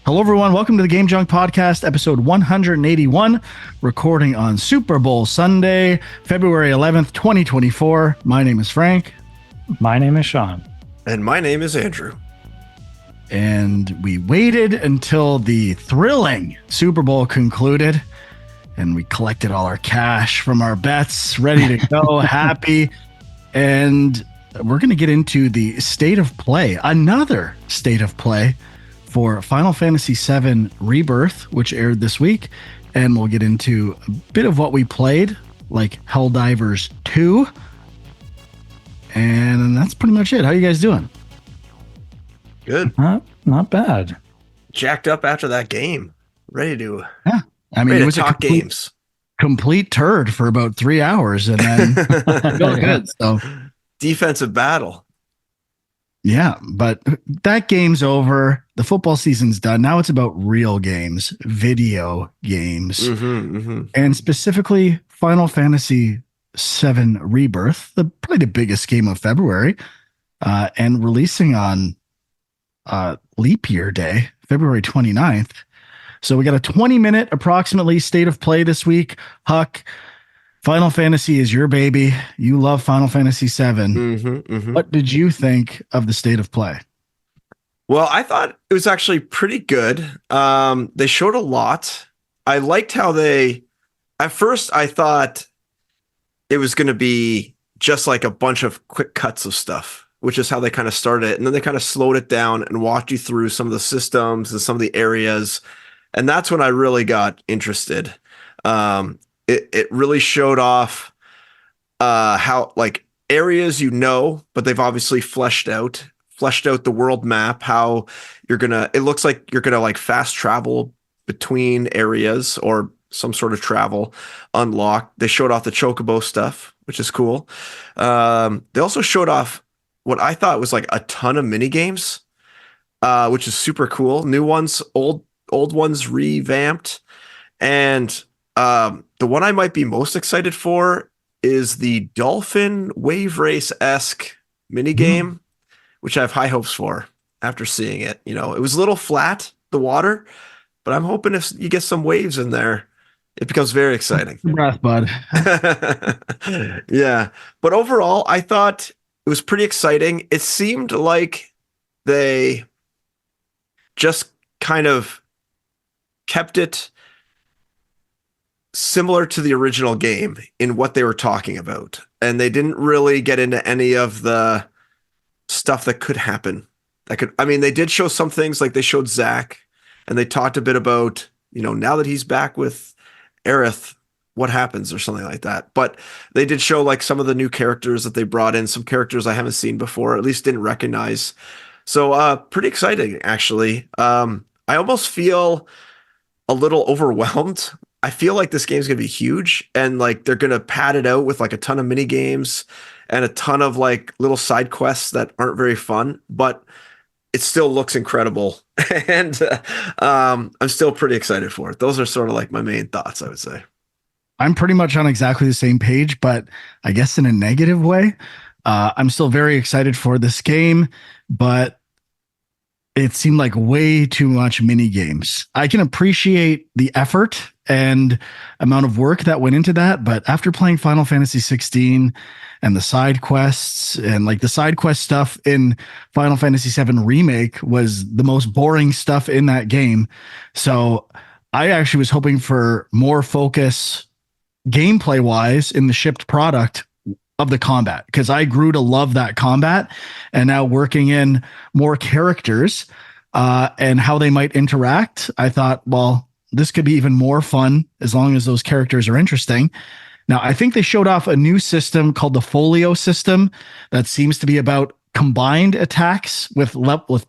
Hello, everyone. Welcome to the Game Junk Podcast, episode 181, recording on Super Bowl Sunday, February 11th, 2024. My name is Frank. My name is Sean. And my name is Andrew. And we waited until the thrilling Super Bowl concluded, and we collected all our cash from our bets, ready to go, happy. And we're going to get into the state of play, another state of play for Final Fantasy VII Rebirth, which aired this week. And we'll get into a bit of what we played, like Helldivers 2. And that's pretty much it. How you guys doing? Good. Not bad. Jacked up after that game. Ready to It was talk games. Complete turd for about 3 hours, and then felt good. So defensive battle. Yeah, but that game's over. The football season's done. Now it's about real games, video games, and specifically Final Fantasy VII Rebirth, probably the biggest game of February, and releasing on leap year day, February 29th. So we got a 20-minute approximately state of play this week. Huck, Final Fantasy is your baby. You love Final Fantasy VII. What did you think of the state of play? Well, I thought it was actually pretty good. They showed a lot. I liked how at first I thought it was going to be just like a bunch of quick cuts of stuff, which is how they kind of started it. And then they kind of slowed it down and walked you through some of the systems and some of the areas. And that's when I really got interested. It really showed off how like areas but they've obviously fleshed out the world map, how it looks like you're gonna like fast travel between areas or some sort of travel unlocked. They showed off the chocobo stuff, which is cool. They also showed off what I thought was like a ton of mini games, which is super cool. New ones, old ones revamped, and the one I might be most excited for is the Dolphin Wave Race-esque minigame, which I have high hopes for after seeing it. It was a little flat, the water, but I'm hoping if you get some waves in there, it becomes very exciting. Breath, bud. Yeah. But overall, I thought it was pretty exciting. It seemed like they just kind of kept it similar to the original game in what they were talking about. And they didn't really get into any of the stuff that could happen. They did show some things, like they showed Zack, and they talked a bit about, now that he's back with Aerith, what happens or something like that. But they did show like some of the new characters that they brought in, some characters I haven't seen before, at least didn't recognize. So pretty exciting, actually. I almost feel a little overwhelmed. I feel like this game's going to be huge, and like they're going to pad it out with like a ton of mini games and a ton of like little side quests that aren't very fun, but it still looks incredible. And I'm still pretty excited for it. Those are sort of like my main thoughts, I would say. I'm pretty much on exactly the same page, but I guess in a negative way. I'm still very excited for this game, but it seemed like way too much mini games. I can appreciate the effort and amount of work that went into that, but after playing Final Fantasy 16 and the side quests and like the side quest stuff in Final Fantasy 7 Remake was the most boring stuff in that game. So I actually was hoping for more focus gameplay wise in the shipped product of the combat, because I grew to love that combat, and now working in more characters and how they might interact, I thought, well, this could be even more fun as long as those characters are interesting. Now, I think they showed off a new system called the Folio system that seems to be about combined attacks with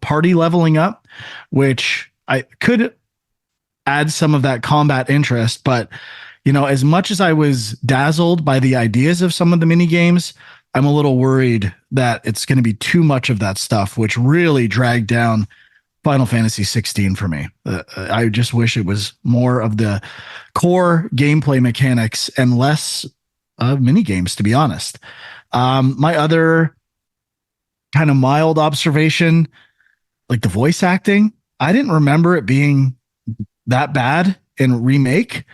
party leveling up, which I could add some of that combat interest, but as much as I was dazzled by the ideas of some of the mini games, I'm a little worried that it's going to be too much of that stuff, which really dragged down Final Fantasy 16 for me. I just wish it was more of the core gameplay mechanics and less mini games, to be honest. My other kind of mild observation, like the voice acting, I didn't remember it being that bad in remake,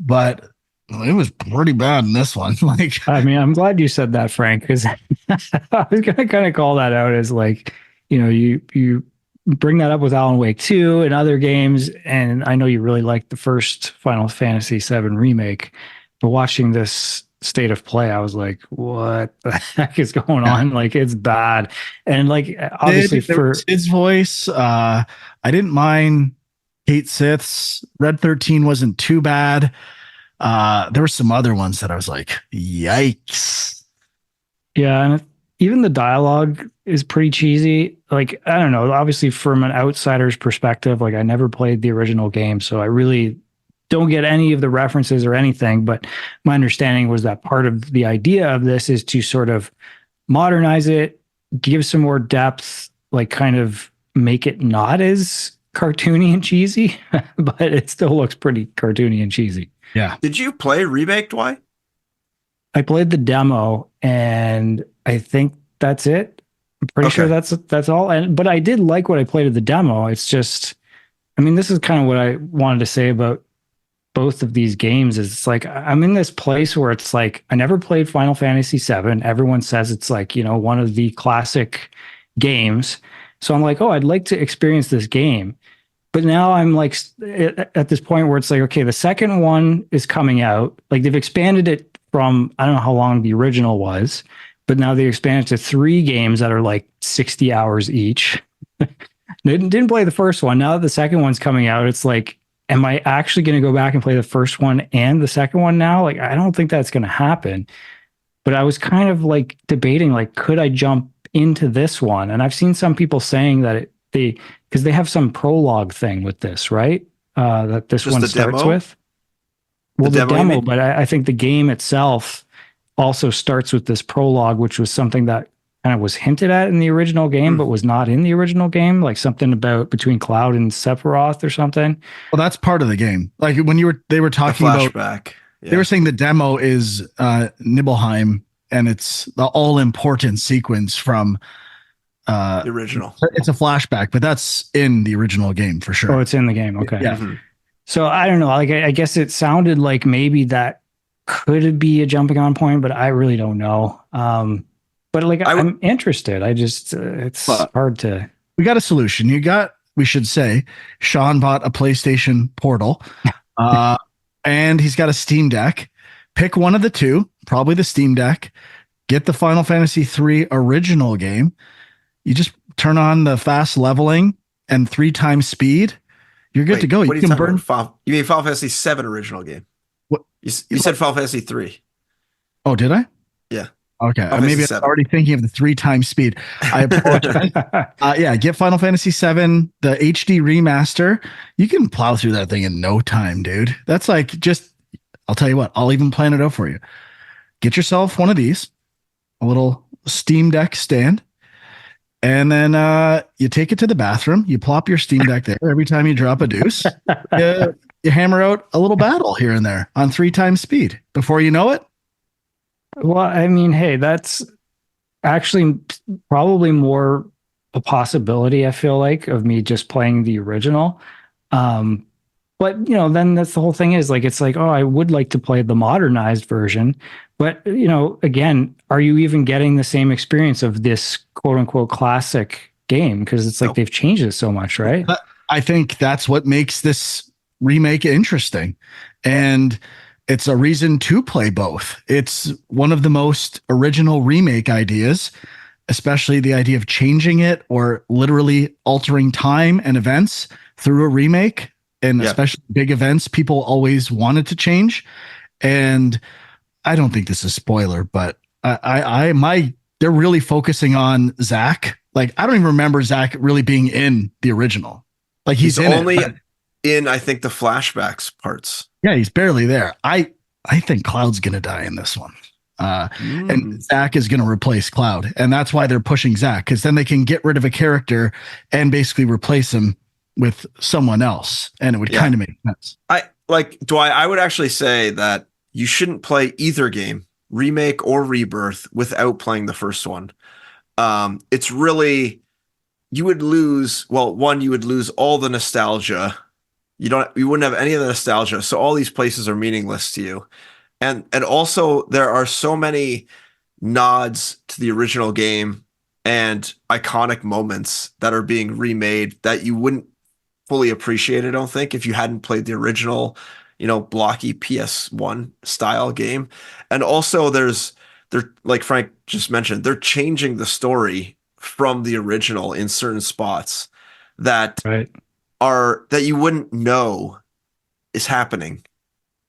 but it was pretty bad in this one. Like, I mean, I'm glad you said that, Frank, because I was gonna kind of call that out as like, you bring that up with Alan Wake 2 and other games, and I know you really liked the first Final Fantasy VII remake, but watching this state of play, I was like, what the heck is going yeah. on? Like, it's bad. And like, obviously There was his voice. I didn't mind Kate Sith's. Red 13 wasn't too bad. There were some other ones that I was like, yikes. Yeah, and even the dialogue is pretty cheesy. Like, I don't know, obviously from an outsider's perspective, like I never played the original game, so I really don't get any of the references or anything, but my understanding was that part of the idea of this is to sort of modernize it, give some more depth, like kind of make it not as cartoony and cheesy, but it still looks pretty cartoony and cheesy. Yeah. Did you play Remake, Dwight? I played the demo and I think that's it. I'm pretty sure that's all. But I did like what I played of the demo. It's just, I mean, this is kind of what I wanted to say about both of these games is it's like I'm in this place where it's like I never played Final Fantasy VII. Everyone says it's like, one of the classic games. So I'm like, oh, I'd like to experience this game. But now I'm like at this point where it's like, okay, the second one is coming out. Like they've expanded it from, I don't know how long the original was, but now they expanded to 3 games that are like 60 hours each. Didn't play the first one. Now that the second one's coming out, it's like, am I actually going to go back and play the first one and the second one now? Like, I don't think that's going to happen. But I was kind of like debating, like, could I jump into this one? And I've seen some people saying that because they have some prologue thing with this, right? That this Just one the starts demo? with. Well, The the demo, you demo, mean? but I think the game itself also starts with this prologue, which was something that kind of was hinted at in the original game, but was not in the original game, like something about between Cloud and Sephiroth or something. Well, that's part of the game. Like when they were The talking about, flashback. they were saying the demo is Nibelheim and it's the all important sequence from The original. it's a flashback, but that's in the original game for sure. Oh, it's in the game. Okay. Yeah. Mhm. So I don't know. Like I guess it sounded like maybe that could be a jumping on point, but I really don't know. But like I'm interested. I just it's hard to. We got a solution. We should say, Sean bought a PlayStation Portal, and he's got a Steam Deck. Pick one of the two, probably the Steam Deck. Get the Final Fantasy III original game. You just turn on the fast leveling and 3 times speed. You're good to go. You can burn. You mean Final Fantasy VII original game? What you said? Final Fantasy 3. Oh, did I? Yeah. Okay. Final Maybe Fantasy I'm 7. already thinking of the 3 times speed. I apologize. Yeah, get Final Fantasy VII, the HD remaster. You can plow through that thing in no time, dude. That's like I'll tell you what, I'll even plan it out for you. Get yourself one of these, a little Steam Deck stand, and then you take it to the bathroom. You plop your Steam Deck there every time you drop a deuce. You hammer out a little battle here and there on 3 times speed. Before you know it, Well, I mean, hey, that's actually probably more a possibility, I feel like, of me just playing the original. But then that's the whole thing is like it's like, oh, I would like to play the modernized version. But again, are you even getting the same experience of this quote unquote classic game? Because it's like they've changed it so much, right? I think that's what makes this remake interesting. And it's a reason to play both. It's one of the most original remake ideas, especially the idea of changing it or literally altering time and events through a remake. And especially big events, people always wanted to change. And I don't think this is spoiler, but they're really focusing on Zach. Like, I don't even remember Zach really being in the original. Like he's in only it, in, I think, the flashbacks parts. Yeah, he's barely there. I think Cloud's gonna die in this one. And Zach is going to replace Cloud. And that's why they're pushing Zach, because then they can get rid of a character and basically replace him with someone else. And it would kind of make sense. I would actually say that you shouldn't play either game, remake or rebirth, without playing the first one. It's really you would lose, well, one, you would lose all the nostalgia. You wouldn't have any of the nostalgia. So all these places are meaningless to you. And also there are so many nods to the original game and iconic moments that are being remade that you wouldn't fully appreciate, I don't think, if you hadn't played the original, blocky PS1 style game. And also they're like Frank just mentioned, they're changing the story from the original in certain spots that Right. that you wouldn't know is happening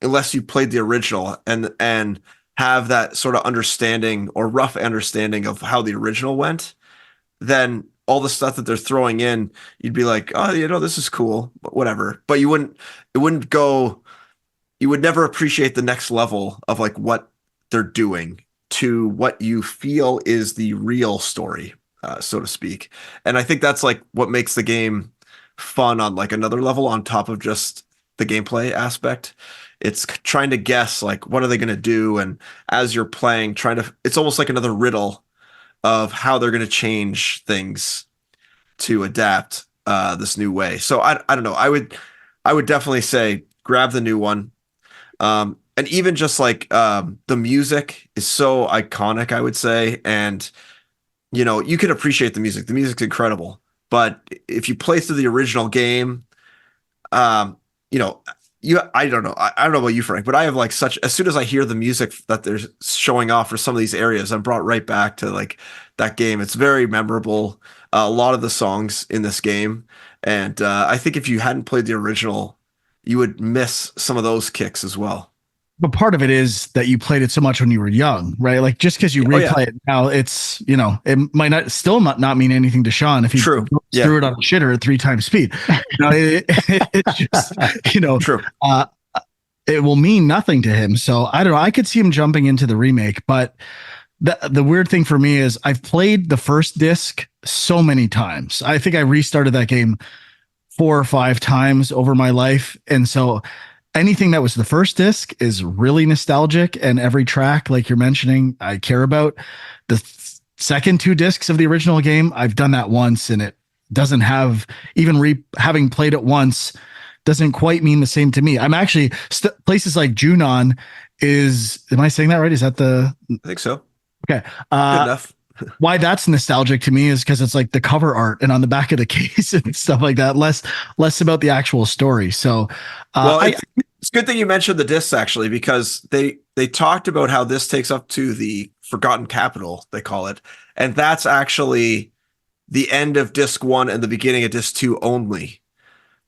unless you played the original and have that sort of understanding or rough understanding of how the original went. Then all the stuff that they're throwing in, you'd be like, oh, this is cool, but whatever. But you would never appreciate the next level of like what they're doing to what you feel is the real story, so to speak. And I think that's like what makes the game fun on like another level on top of just the gameplay aspect. It's trying to guess like what are they going to do, and as you're playing, it's almost like another riddle of how they're going to change things to adapt this new way. So I don't know. I would definitely say grab the new one. And even just like the music is so iconic, I would say, and you can appreciate the music. The music's incredible, but if you play through the original game, you know, I don't know. I don't know about you, Frank, but I have like as soon as I hear the music that they're showing off for some of these areas, I'm brought right back to like that game. It's very memorable. A lot of the songs in this game. And I think if you hadn't played the original, you would miss some of those kicks as well. But part of it is that you played it so much when you were young, right? Like just because you replay it now, it's, it might not mean anything to Sean if he threw it on a shitter at 3 times speed. It's just, True. It will mean nothing to him. So I don't know. I could see him jumping into the remake, but the weird thing for me is I've played the first disc so many times. I think I restarted that game 4 or 5 times over my life. And so anything that was the first disc is really nostalgic, and every track, like you're mentioning, I care about. The second 2 discs of the original game, I've done that once, and it doesn't have, even having played it once, doesn't quite mean the same to me. I'm actually places like Junon am I saying that right? Is that I think so. Okay. Good enough. Why that's nostalgic to me is because it's like the cover art and on the back of the case and stuff like that. Less about the actual story. So, it's good that you mentioned the discs actually, because they talked about how this takes up to the Forgotten Capital, they call it, and that's actually the end of disc 1 and the beginning of disc 2 only.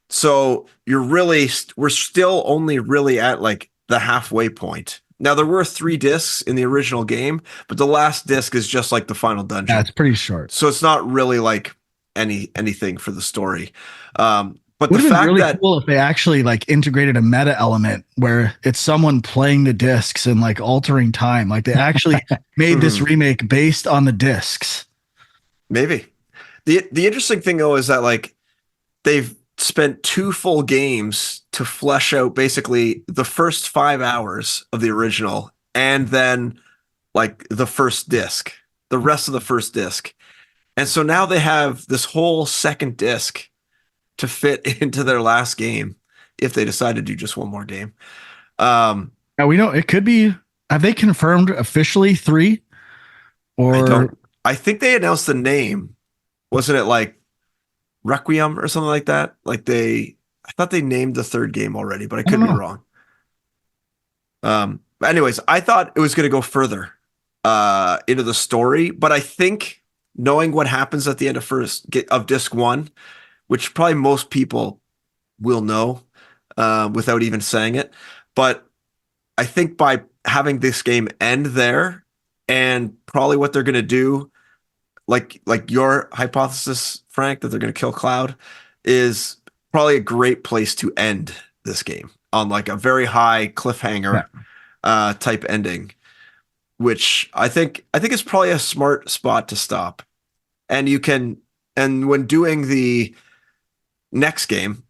So we're still only really at like the halfway point. Now, there were 3 discs in the original game, but the last disc is just like the final dungeon. Yeah, it's pretty short. So it's not really like anything for the story. But would the fact really that cool if they actually like integrated a meta element where it's someone playing the discs and like altering time. Like they actually made this remake based on the discs. Maybe. The interesting thing though is that like they've spent 2 full games to flesh out basically the first 5 hours of the original, and then like the first disc, the rest of the first disc. And so now they have this whole second disc to fit into their last game if they decide to do just one more game. Now we know it could be, have they confirmed officially 3? Or I think they announced the name. Wasn't it like Requiem or something like that? Like I thought they named the 3rd game already, but I could be wrong. But anyways, I thought it was going to go further into the story, but I think knowing what happens at the end of disc 1, which probably most people will know without even saying it, but I think by having this game end there, and probably what they're going to do, like your hypothesis, Frank, that they're going to kill Cloud, is probably a great place to end this game on like a very high cliffhanger type ending, which I think is probably a smart spot to stop. And when doing the next game,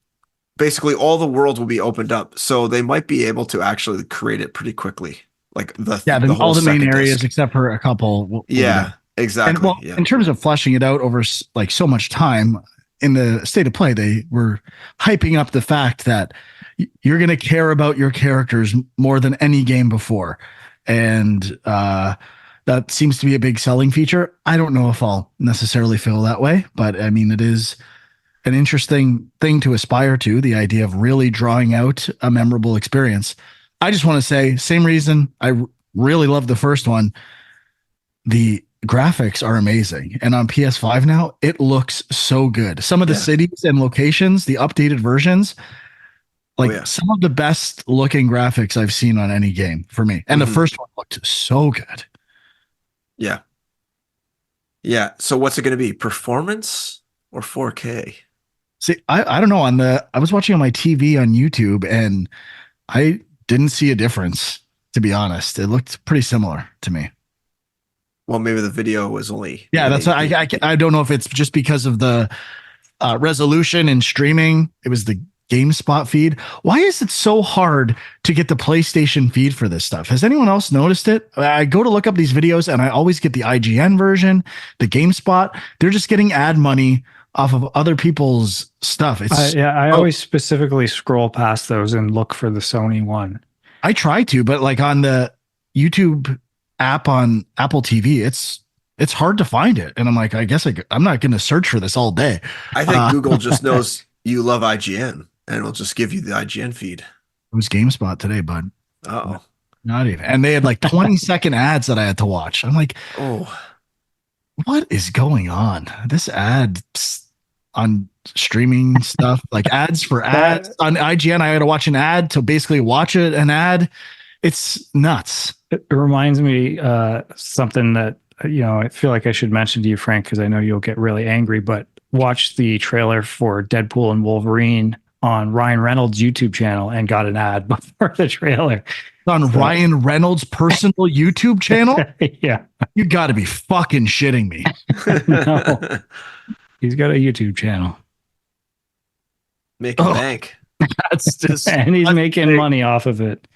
basically all the world will be opened up, so they might be able to actually create it pretty quickly, like all the main areas except for a couple. And Exactly. well, Yeah. in terms of fleshing it out over like so much time in the state of play, they were hyping up the fact that you're going to care about your characters more than any game before. And that seems to be a big selling feature. I don't know if I'll necessarily feel that way, but I mean, it is an interesting thing to aspire to, the idea of really drawing out a memorable experience. I just want to say, same reason I really love the first one. The graphics are amazing. And on PS5 now, it looks so good. Some of the cities and locations, the updated versions, like some of the best looking graphics I've seen on any game for me. And the first one looked so good. Yeah. Yeah. So what's it going to be? Performance or 4K? See, I don't know. I was watching on my TV on YouTube and I didn't see a difference, to be honest. It looked pretty similar to me. Well, maybe the video was only. Yeah, that's I don't know if it's just because of the resolution and streaming. It was the GameSpot feed. Why is it so hard to get the PlayStation feed for this stuff? Has anyone else noticed it? I go to look up these videos and I always get the IGN version, the GameSpot. They're just getting ad money off of other people's stuff. I always specifically scroll past those and look for the Sony one. I try to, but like on the YouTube app on Apple TV, it's hard to find it. And I'm like, I guess I'm not going to search for this all day. I think Google just knows you love IGN and it'll just give you the IGN feed. It was GameSpot today, bud. Oh, not even. And they had like 20-second ads that I had to watch. I'm like, oh, what is going on? This ad on streaming stuff, like ads for ads on IGN. I had to watch an ad to basically watch it, an ad. It's nuts. It reminds me something that, I feel like I should mention to you, Frank, because I know you'll get really angry, but watch the trailer for Deadpool and Wolverine on Ryan Reynolds' YouTube channel and got an ad before the trailer. On Ryan Reynolds' personal YouTube channel? Yeah. You got to be fucking shitting me. No. He's got a YouTube channel. Making bank. That's just, and he's making money off of it.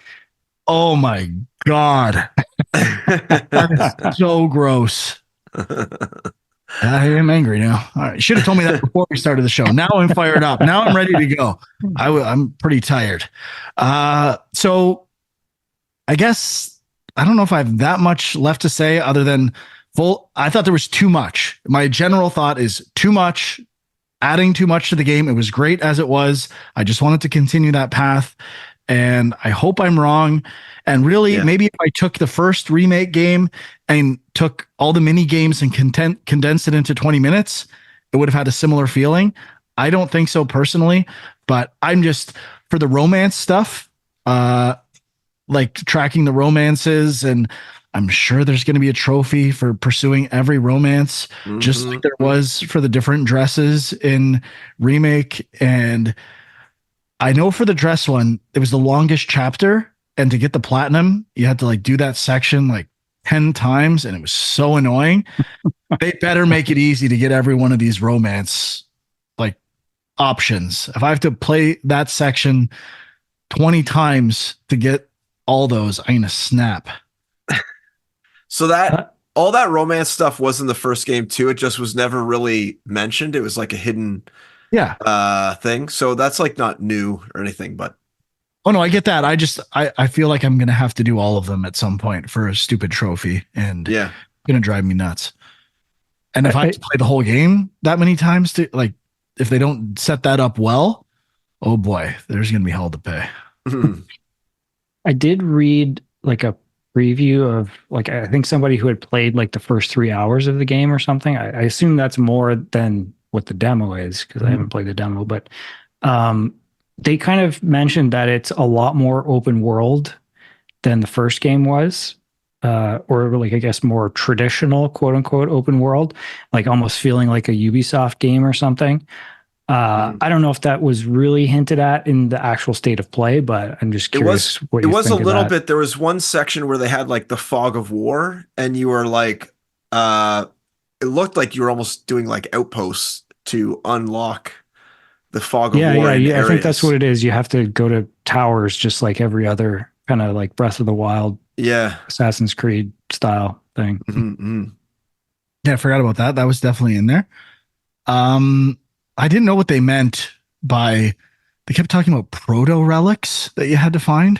Oh my God. That is so gross. I am angry now. All right. Should have told me that before we started the show. Now I'm fired up. Now I'm ready to go. I'm pretty tired. So I guess I don't know if I have that much left to say other than I thought there was too much. My general thought is too much, adding too much to the game. It was great as it was. I just wanted to continue that path. And I hope I'm wrong. And really, maybe if I took the first remake game and took all the mini games and condensed it into 20 minutes, it would have had a similar feeling. I don't think so personally, but I'm just for the romance stuff, like tracking the romances, and I'm sure there's going to be a trophy for pursuing every romance, just like there was for the different dresses in remake. And I know for the dress one, it was the longest chapter, and to get the platinum, you had to like do that section like 10 times, and it was so annoying. They better make it easy to get every one of these romance like options. If I have to play that section 20 times to get all those, I'm gonna snap. So that all that romance stuff was in the first game too. It just was never really mentioned. It was like a hidden thing. So that's like not new or anything, but oh no, I get that. I feel like I'm gonna have to do all of them at some point for a stupid trophy, and it's gonna drive me nuts. And if I have to play the whole game that many times to like, if they don't set that up well, oh boy, there's gonna be hell to pay. I did read like a preview of like, I think somebody who had played like the first 3 hours of the game or something. I assume that's more than what the demo is because I haven't played the demo, but they kind of mentioned that it's a lot more open world than the first game was, or like, I guess, more traditional, quote unquote, open world, like almost feeling like a Ubisoft game or something. I don't know if that was really hinted at in the actual state of play, but I'm just curious. It was a little bit. There was one section where they had like the fog of war, and you were like, it looked like you were almost doing like outposts to unlock the fog of war. Yeah. I think that's what it is. You have to go to towers, just like every other kind of like Breath of the Wild, Assassin's Creed style thing. Yeah, I forgot about that. That was definitely in there. Um, I didn't know what they meant by. They kept talking about proto relics that you had to find.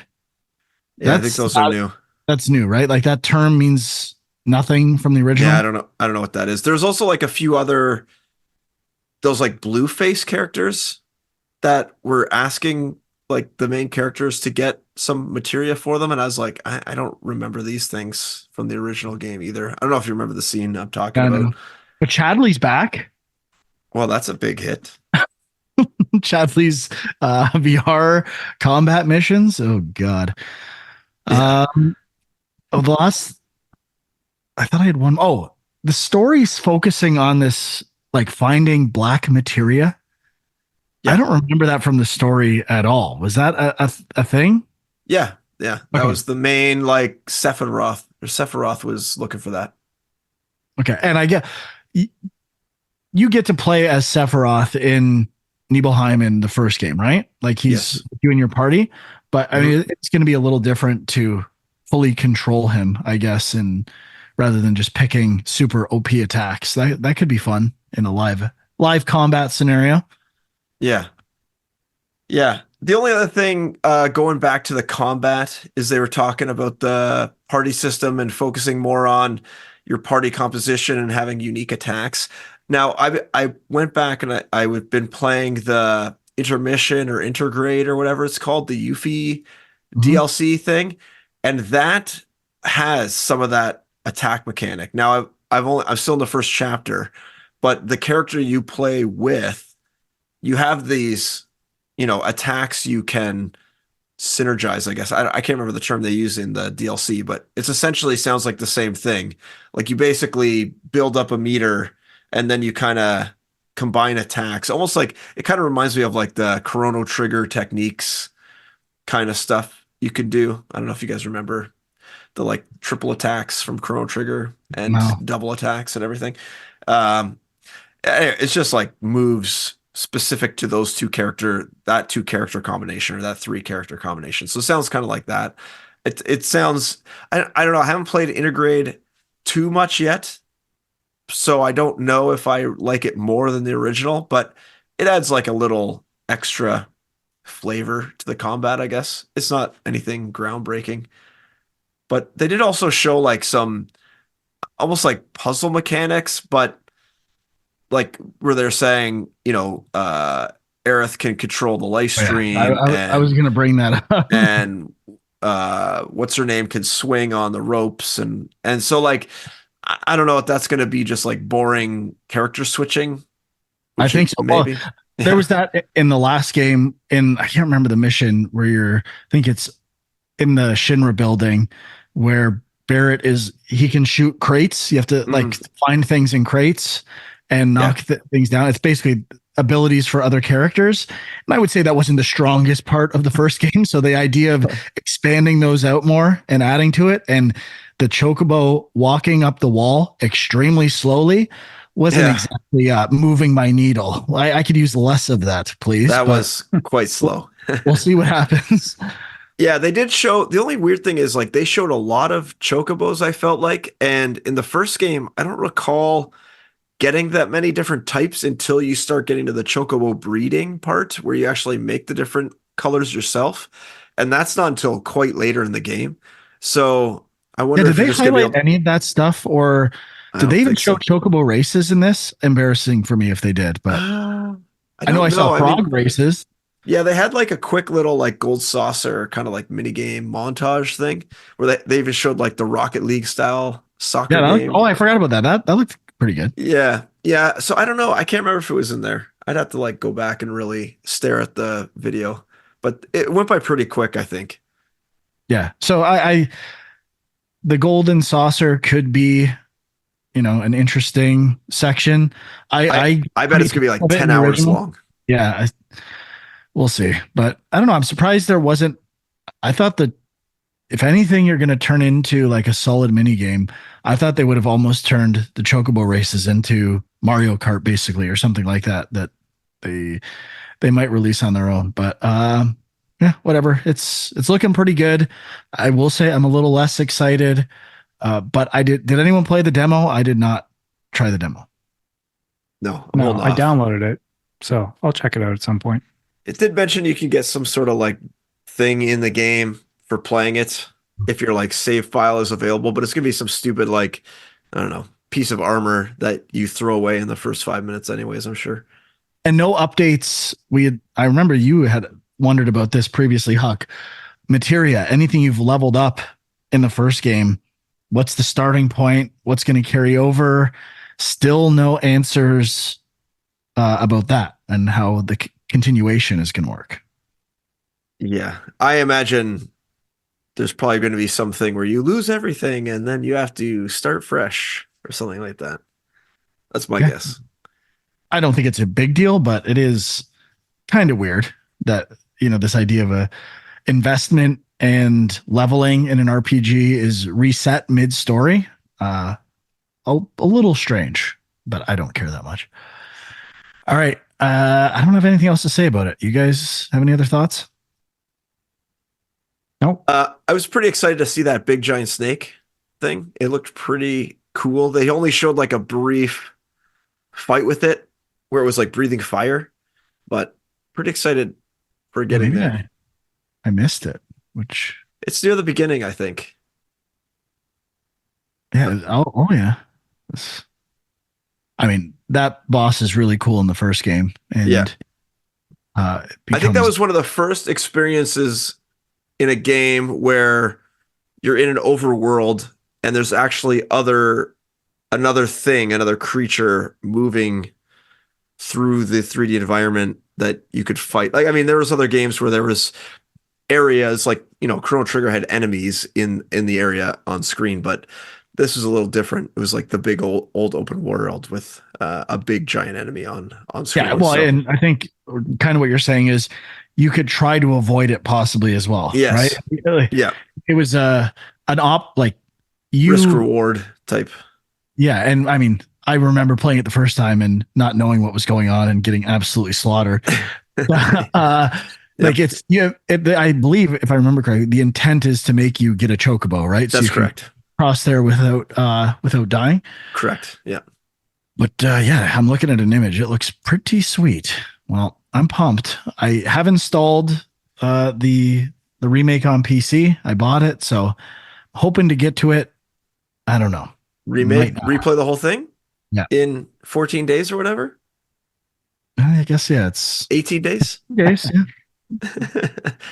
Yeah, I think That's those are new. that's new, right? Like that term means nothing from the Yeah, I original. don't know. I don't know what that is. There's also like a few other those like blue face characters that were asking like the main characters to get some materia for them, and I was like, I don't remember these things from the original game either. I don't know if you remember the scene I'm talking I about. know. But Chadley's back. Well, that's a big hit. Chadley's VR combat missions. Oh God. Yeah. The last I thought I had one. Oh, the story's focusing on this like finding black materia. I Yeah. don't remember that from the story at all. Was that a thing? Yeah. Yeah. That Okay. was the main like Sephiroth or Sephiroth was looking for that. Okay. And I get you get to play as Sephiroth in Nibelheim in the first game, right? Like he's Yes. you and your party. But I Mhm. mean, it's going to be a little different to fully control him, I guess, and rather than just picking super OP attacks. That could be fun in a live combat scenario. Yeah. Yeah. The only other thing, going back to the combat, is they were talking about the party system and focusing more on your party composition and having unique attacks. Now, I went back and I've been playing the intermission or intergrade or whatever it's called, the Yuffie Mhm. DLC thing, and that has some of that attack mechanic. Now, I'm still in the first chapter, but the character you play with, you have these, attacks you can synergize, I guess. I can't remember the term they use in the DLC, but it's essentially sounds like the same thing. Like you basically build up a meter and then you kind of combine attacks. Almost like it kind of reminds me of like the Chrono Trigger techniques kind of stuff you could do. I don't know if you guys remember the like triple attacks from Chrono Trigger and No. double attacks and everything. Um, it's just like moves specific to that two character combination or that three character combination. So it sounds kind of like that. It sounds, I don't know. I haven't played Intergrade too much yet, so I don't know if I like it more than the original, but it adds like a little extra flavor to the combat, I guess. It's not anything groundbreaking, but they did also show like some almost like puzzle mechanics, but like where they're saying, Aerith can control the life Oh, yeah. stream I was going to bring that up. and what's her name can swing on the ropes and so like I don't know if that's going to be just like boring character switching, I which think it so. Well, maybe. there Yeah. was that in the last game in I can't remember the mission where I think it's in the Shinra building where Barrett he can shoot crates. You have to like Mhm. find things in crates and Yeah. knock things down. It's basically abilities for other characters. And I would say that wasn't the strongest part of the first game. So the idea of expanding those out more and adding to it and the chocobo walking up the wall extremely slowly wasn't Yeah. exactly moving my needle. I could use less of that, please, That but was quite slow. we'll see what happens. Yeah, they did show. The only weird thing is like they showed a lot of chocobos, I felt like. And in the first game, I don't recall getting that many different types until you start getting to the chocobo breeding part where you actually make the different colors yourself. And that's not until quite later in the game. So I Yeah, wonder did if you're they just gonna be highlight able. any of that stuff, or I did they don't even think show so. chocobo races in this? Embarrassing for me if they did, but I I know don't I saw know. I mean, frog races. yeah, they had like a quick little like gold saucer kind of like mini game montage thing where they even showed like the Rocket League style Yeah, soccer game. oh, I forgot about that. That looked pretty good. Yeah, yeah. So I don't know. I can't remember if it was in there. I'd have to like go back and really stare at the video, but it went by pretty quick, I think. Yeah. So I the golden saucer could be, an interesting section. I I I bet it's gonna be like of it in 10 the hours original. long. Yeah, we'll see. But I don't know. I'm surprised there wasn't. I thought that if anything, you're going to turn into like a solid mini game. I thought they would have almost turned the chocobo races into Mario Kart, basically, or something like that. That they they might release on their own. But yeah, whatever. It's looking pretty good. I will say I'm a little less excited. But I did. Did anyone play the demo? I did not try the demo? No, I'm No, holding I off. downloaded it, so I'll check it out at some point. It did mention you can get some sort of like thing in the game for playing it if your like save file is available, but it's gonna be some stupid like I don't know piece of armor that you throw away in the first 5 minutes, anyways. I'm sure. And no updates. I remember you had wondered about this previously, Huck. Materia, anything you've leveled up in the first game, what's the starting point? What's going to carry over? Still no answers about that and how the continuation is going to work. Yeah, I imagine there's probably going to be something where you lose everything and then you have to start fresh or something like that. That's my guess. I don't think it's a big deal, but it is kind of weird that, this idea of a investment and leveling in an RPG is reset mid-story. A little strange, but I don't care that much. All right. I don't have anything else to say about it. You guys have any other thoughts? Nope. I was pretty excited to see that big giant snake thing. It looked pretty cool. They only showed like a brief fight with it where it was like breathing fire, but pretty excited for getting there. I missed it, which it's near the beginning, I think. Yeah. Oh yeah. I mean, that boss is really cool in the first game. And yeah. I think that was one of the first experiences in a game where you're in an overworld and there's actually another creature moving through the 3D environment that you could fight. Like, I mean, there was other games where there was areas like, Chrono Trigger had enemies in the area on screen, but this was a little different. It was like the big old open world with a big giant enemy on screen. Yeah, well, and I think kind of what you're saying is you could try to avoid it possibly as well. Yes. Right? Yeah. It was risk reward type. Yeah, and I mean, I remember playing it the first time and not knowing what was going on and getting absolutely slaughtered. Like I believe, if I remember correctly, the intent is to make you get a chocobo, right? That's correct. Cross there without dying. Correct. Yeah. But I'm looking at an image. It looks pretty sweet. Well, I'm pumped. I have installed the remake on PC. I bought it, so hoping to get to it. I don't know. Replay the whole thing? Yeah. In 14 days or whatever? I guess, it's 18 days. Days, yeah.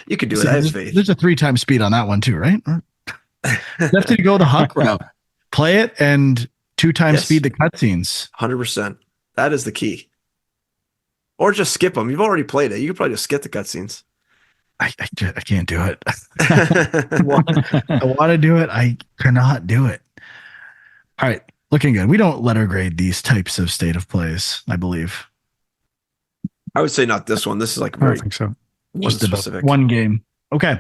You could do it. I have faith. There's a 3x speed on that one too, right? You have to go the Huck route. Play it and 2x speed the cutscenes. 100%. That is the key. Or just skip them. You've already played it. You could probably just skip the cutscenes. I can't do it. I want to do it. I cannot do it. All right. Looking good. We don't letter grade these types of state of plays, I believe. I would say not this one. This is like very, I don't think so. Just specific. About one game. Okay.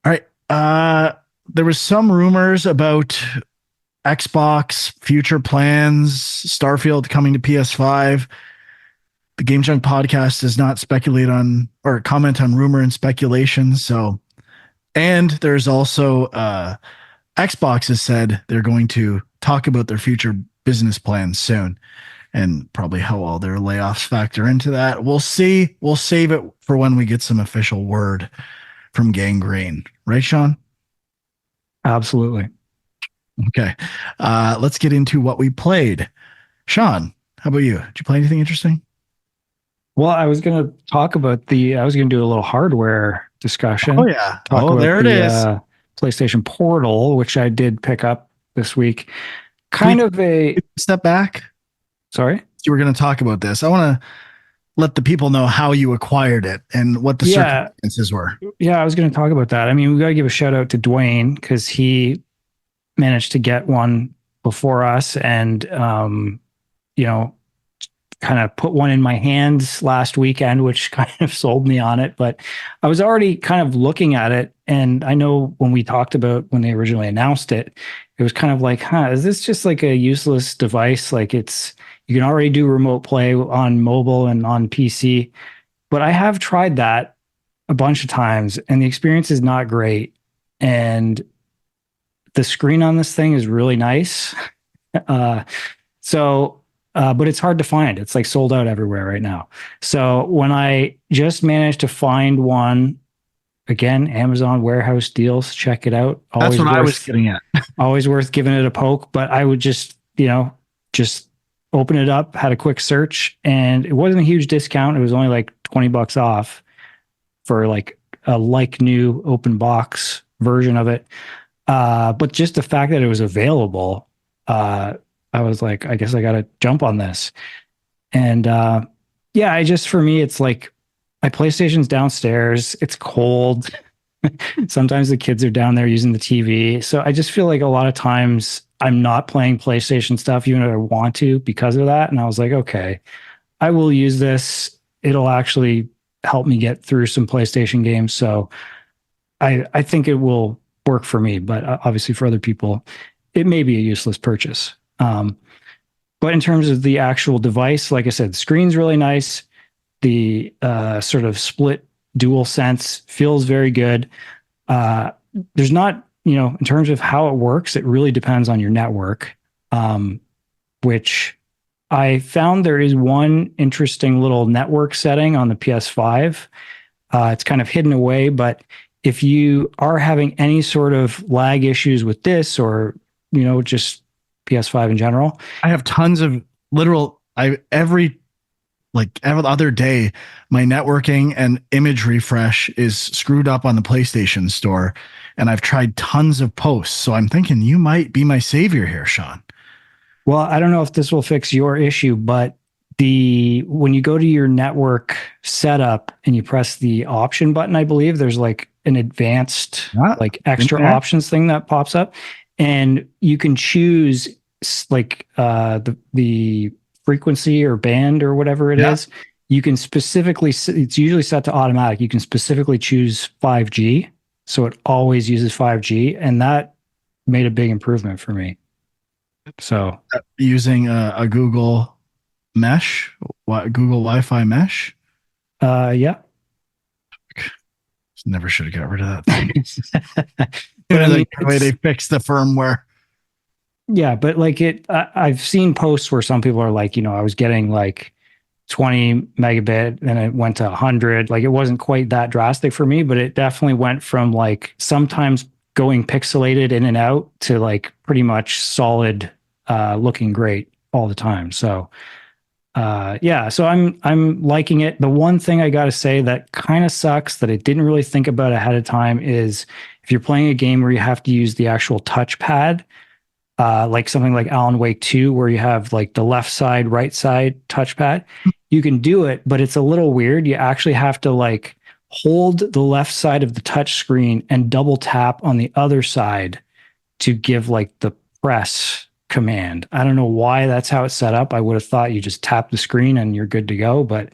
All right. There was some rumors about Xbox future plans, Starfield coming to PS5. The Game Junk podcast does not speculate on or comment on rumor and speculation. So, and there's also Xbox has said they're going to talk about their future business plans soon, and probably how all their layoffs factor into that. We'll see. We'll save it for when we get some official word from Gangrene. Right, Sean? Absolutely. Okay. Let's get into what we played. Sean, how about you? Did you play anything interesting? Well, I was going to talk about I was going to do a little hardware discussion. Oh, yeah. There it is. PlayStation Portal, which I did pick up this week. Step back. Sorry? You were going to talk about this. I want to let the people know how you acquired it and what the circumstances were. Yeah, I was going to talk about that. I mean, we got to give a shout out to Dwayne because he managed to get one before us and, kind of put one in my hands last weekend, which kind of sold me on it. But I was already kind of looking at it. And I know when we talked about when they originally announced it, it was kind of like, is this just like a useless device? Like you can already do remote play on mobile and on PC. But I have tried that a bunch of times and the experience is not great. And the screen on this thing is really nice. So, but it's hard to find. It's like sold out everywhere right now. So when I just managed to find one, again, Amazon warehouse deals, check it out. That's Always what I was worth, getting at. always worth giving it a poke. But I would just, just open it up, had a quick search, and it wasn't a huge discount. It was only like $20 off for like a like new open box version of it. But just the fact that it was available, I was like, I guess I got to jump on this. And yeah, for me, it's like my PlayStation's downstairs. It's cold. Sometimes the kids are down there using the TV. So I just feel like a lot of times I'm not playing PlayStation stuff, even if I want to, because of that. And I was like, okay, I will use this. It'll actually help me get through some PlayStation games. So I think it will work for me, but obviously for other people, it may be a useless purchase. But in terms of the actual device, like I said, the screen's really nice. The sort of split dual sense feels very good. There's not, in terms of how it works, it really depends on your network, which I found there is one interesting little network setting on the PS5. It's kind of hidden away, but if you are having any sort of lag issues with this or, just PS5 in general, I have tons of every other day, my networking and image refresh is screwed up on the PlayStation Store, and I've tried tons of posts. So I'm thinking you might be my savior here, Sean. Well, I don't know if this will fix your issue, but when you go to your network setup and you press the option button, I believe there's like an advanced, like extra options thing that pops up, and you can choose like the frequency or band or whatever it is. You can specifically, it's usually set to automatic. You can specifically choose 5G. So it always uses 5G. And that made a big improvement for me. So using a Google mesh, Google Wi-Fi mesh. Yeah. Never should have got rid of that thing. But I mean, the way they fixed the firmware. Yeah, but like I've seen posts where some people are like, I was getting like 20 megabit and it went to 100. Like it wasn't quite that drastic for me, but it definitely went from like sometimes going pixelated in and out to like pretty much solid, looking great all the time. So yeah, so I'm liking it. The one thing I got to say that kind of sucks that I didn't really think about ahead of time is if you're playing a game where you have to use the actual touchpad, like something like Alan Wake 2, where you have like the left side, right side touchpad, you can do it, but it's a little weird. You actually have to like hold the left side of the touch screen and double tap on the other side to give like the press command. I don't know why that's how it's set up. I would have thought you just tap the screen and you're good to go, but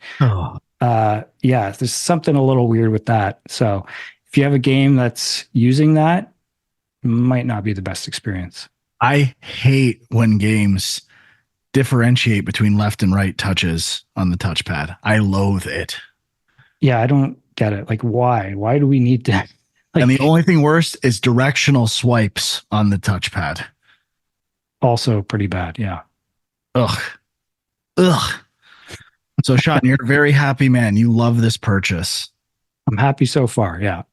yeah, there's something a little weird with that. So if you have a game that's using that, it might not be the best experience. I hate when games differentiate between left and right touches on the touchpad. I loathe it. Yeah, I don't get it. Like, why? Why do we need to? Like, and the only thing worse is directional swipes on the touchpad. Also pretty bad. Yeah. Ugh. So, Sean, you're a very happy man. You love this purchase. I'm happy so far. Yeah.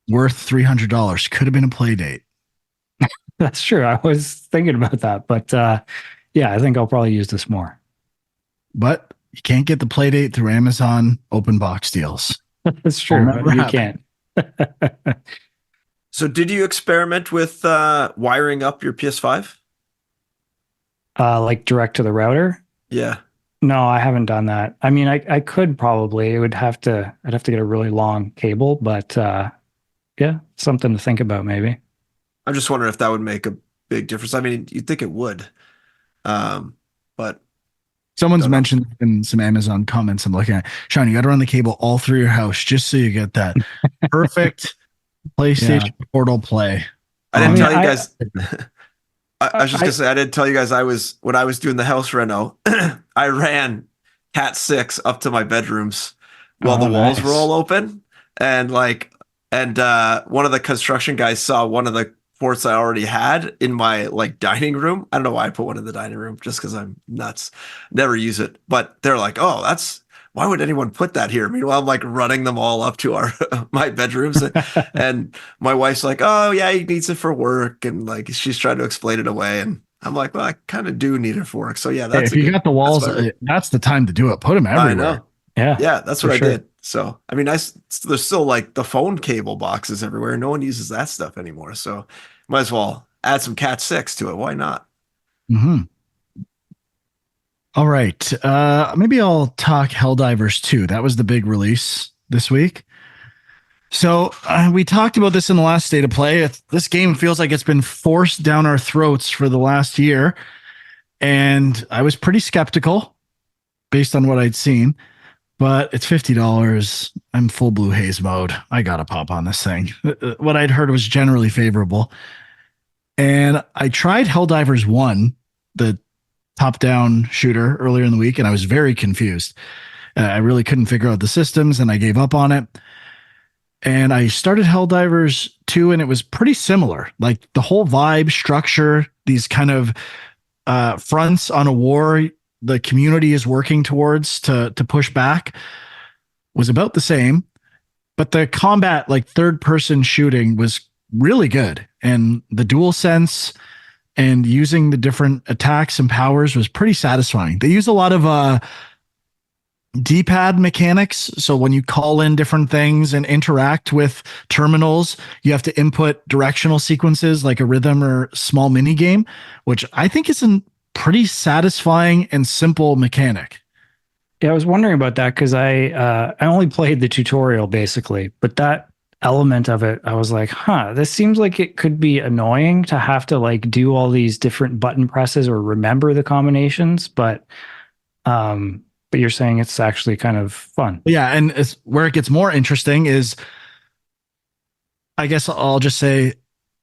Worth $300. Could have been a play date. That's true. I was thinking about that, but yeah, I think I'll probably use this more. But you can't get the play date through Amazon open box deals. That's true. But you can't. So did you experiment with wiring up your PS5? Like direct to the router? Yeah. No, I haven't done that. I mean, I could probably. I'd have to get a really long cable, but yeah, something to think about maybe. I'm just wondering if that would make a big difference. I mean, you'd think it would. But someone's mentioned in some Amazon comments I'm looking at, Sean, you got to run the cable all through your house just so you get that perfect PlayStation Portal play. I didn't tell you guys. I was just gonna say I didn't tell you guys when I was doing the house reno, I ran Cat 6 up to my bedrooms while the walls were all open, and one of the construction guys saw one of the forts I already had in my like dining room. I don't know why I put one in the dining room, just because I'm nuts. Never use it. But they're like, oh, why would anyone put that here? Meanwhile, I'm like running them all up to our my bedrooms, and my wife's like, oh yeah, he needs it for work, and like she's trying to explain it away, and I'm like, well, I kind of do need it for work. So yeah, Hey, if you got the walls, that's the time to do it. Put them everywhere. I know. Yeah, that's what I did. So, I mean, there's still like the phone cable boxes everywhere. No one uses that stuff anymore. So, might as well add some Cat 6 to it. Why not? Mm-hmm. All right. Maybe I'll talk Helldivers 2. That was the big release this week. So, we talked about this in the last State of Play. This game feels like it's been forced down our throats for the last year. And I was pretty skeptical based on what I'd seen. But it's $50. I'm full blue haze mode. I got to pop on this thing. What I'd heard was generally favorable. And I tried Helldivers 1, the top-down shooter, earlier in the week, and I was very confused. I really couldn't figure out the systems, and I gave up on it. And I started Helldivers 2, and it was pretty similar. Like the whole vibe, structure, these kind of fronts on a war the community is working towards to push back was about the same, but the combat, like third person shooting, was really good. And the dual sense and using the different attacks and powers was pretty satisfying. They use a lot of D-pad mechanics. So when you call in different things and interact with terminals, you have to input directional sequences like a rhythm or small mini game, which I think is a pretty satisfying and simple mechanic. Yeah, I was wondering about that because I only played the tutorial basically, but that element of it, I was like, this seems like it could be annoying to have to like do all these different button presses or remember the combinations, but you're saying it's actually kind of fun. Yeah, and where it gets more interesting is, I guess I'll just say,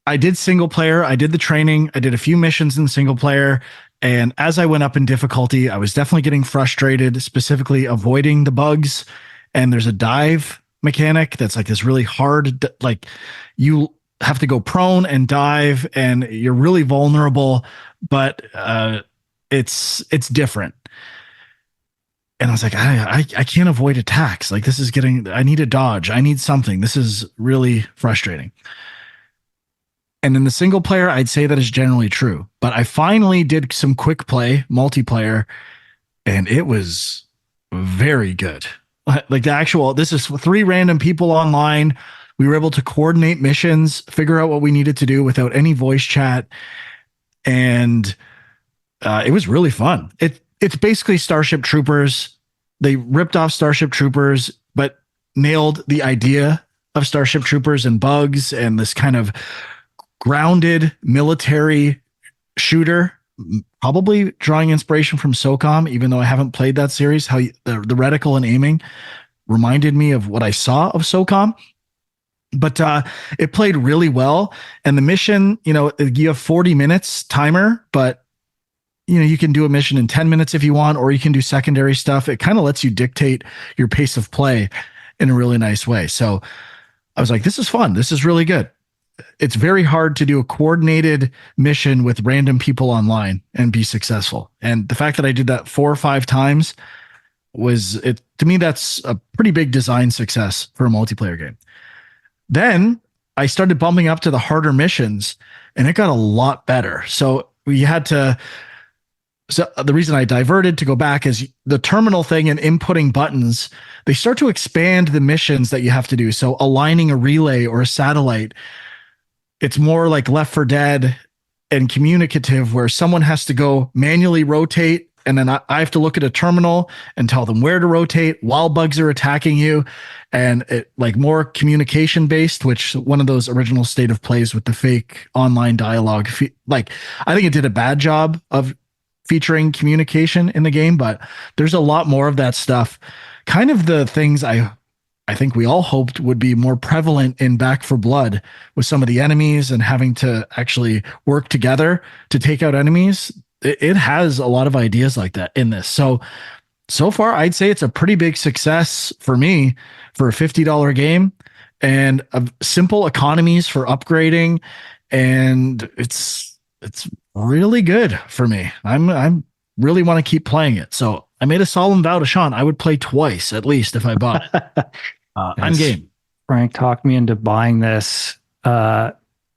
I did single player, I did the training, I did a few missions in single player, and as I went up in difficulty, I was definitely getting frustrated, specifically avoiding the bugs. And there's a dive mechanic that's like this really hard, like you have to go prone and dive, and you're really vulnerable, but it's different. And I was like, I can't avoid attacks. Like this is I need a dodge. I need something. This is really frustrating. And in the single player, I'd say that is generally true. But I finally did some quick play multiplayer, and it was very good. Like this is 3 random people online. We were able to coordinate missions, figure out what we needed to do without any voice chat. And it was really fun. It's basically Starship Troopers. They ripped off Starship Troopers, but nailed the idea of Starship Troopers and bugs and this kind of grounded military shooter, probably drawing inspiration from SOCOM, even though I haven't played that series. How the reticle and aiming reminded me of what I saw of SOCOM. But it played really well. And the mission, you have 40 minutes timer, but you can do a mission in 10 minutes if you want, or you can do secondary stuff. It kind of lets you dictate your pace of play in a really nice way. So I was like, this is fun. This is really good. It's very hard to do a coordinated mission with random people online and be successful. And the fact that I did that 4 or 5 times to me, that's a pretty big design success for a multiplayer game. Then I started bumping up to the harder missions, and it got a lot better. So the reason I diverted to go back is the terminal thing and inputting buttons, they start to expand the missions that you have to do. So aligning a relay or a satellite, it's more like Left 4 Dead and communicative, where someone has to go manually rotate, and then I have to look at a terminal and tell them where to rotate while bugs are attacking you. And it like more communication based, which one of those original State of Plays with the fake online dialogue, like I think it did a bad job of featuring communication in the game, but there's a lot more of that stuff. Kind of the things I think we all hoped would be more prevalent in Back 4 Blood, with some of the enemies and having to actually work together to take out enemies. It has a lot of ideas like that in this. So far, I'd say it's a pretty big success for me for a $50 game, and simple economies for upgrading and it's really good for me. I'm really want to keep playing it. So I made a solemn vow to Sean I would play twice at least if I bought it. I'm Yes. game. Frank talked me into buying this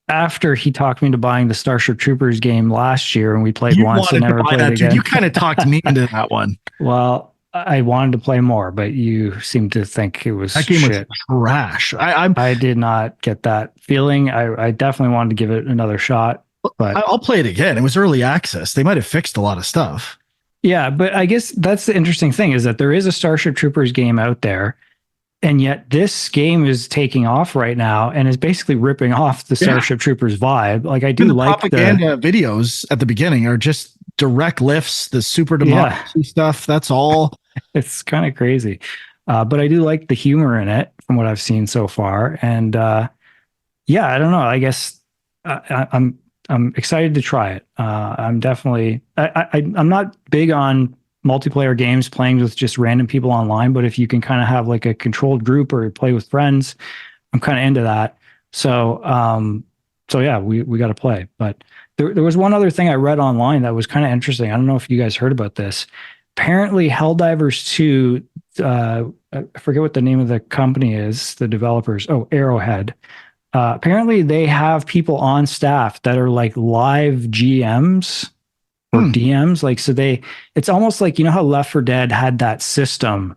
after he talked me into buying the Starship Troopers game last year, and we played You once and wanted to never buy played that, dude. again. You kind of talked me into that one. Well, I wanted to play more, but you seemed to think it was That game shit. was trash. I did not get that feeling. I definitely wanted to give it another shot, but I'll play it again. It was early access. They might have fixed a lot of stuff. yeah, but I guess that's the interesting thing is that there is a Starship Troopers game out there. And yet this game is taking off right now and is basically ripping off the Starship Troopers vibe. Like I do Even the like propaganda videos at the beginning are just direct lifts, the super democracy stuff. That's all. It's kind of crazy. But I do like the humor in it from what I've seen so far. And yeah, I don't know. I guess I'm excited to try it. I'm definitely I'm not big on multiplayer games playing with just random people online, but if you can kind of have like a controlled group or play with friends, I'm kind of into that. So so yeah, we got to play. But there was one other thing I read online that was kind of interesting. I don't know if you guys heard about this. Apparently Helldivers 2, I forget what the name of the company is, the developers. Oh, Arrowhead. Apparently they have people on staff that are like live GMs or DMs. Like, so it's almost like, you know how Left 4 Dead had that system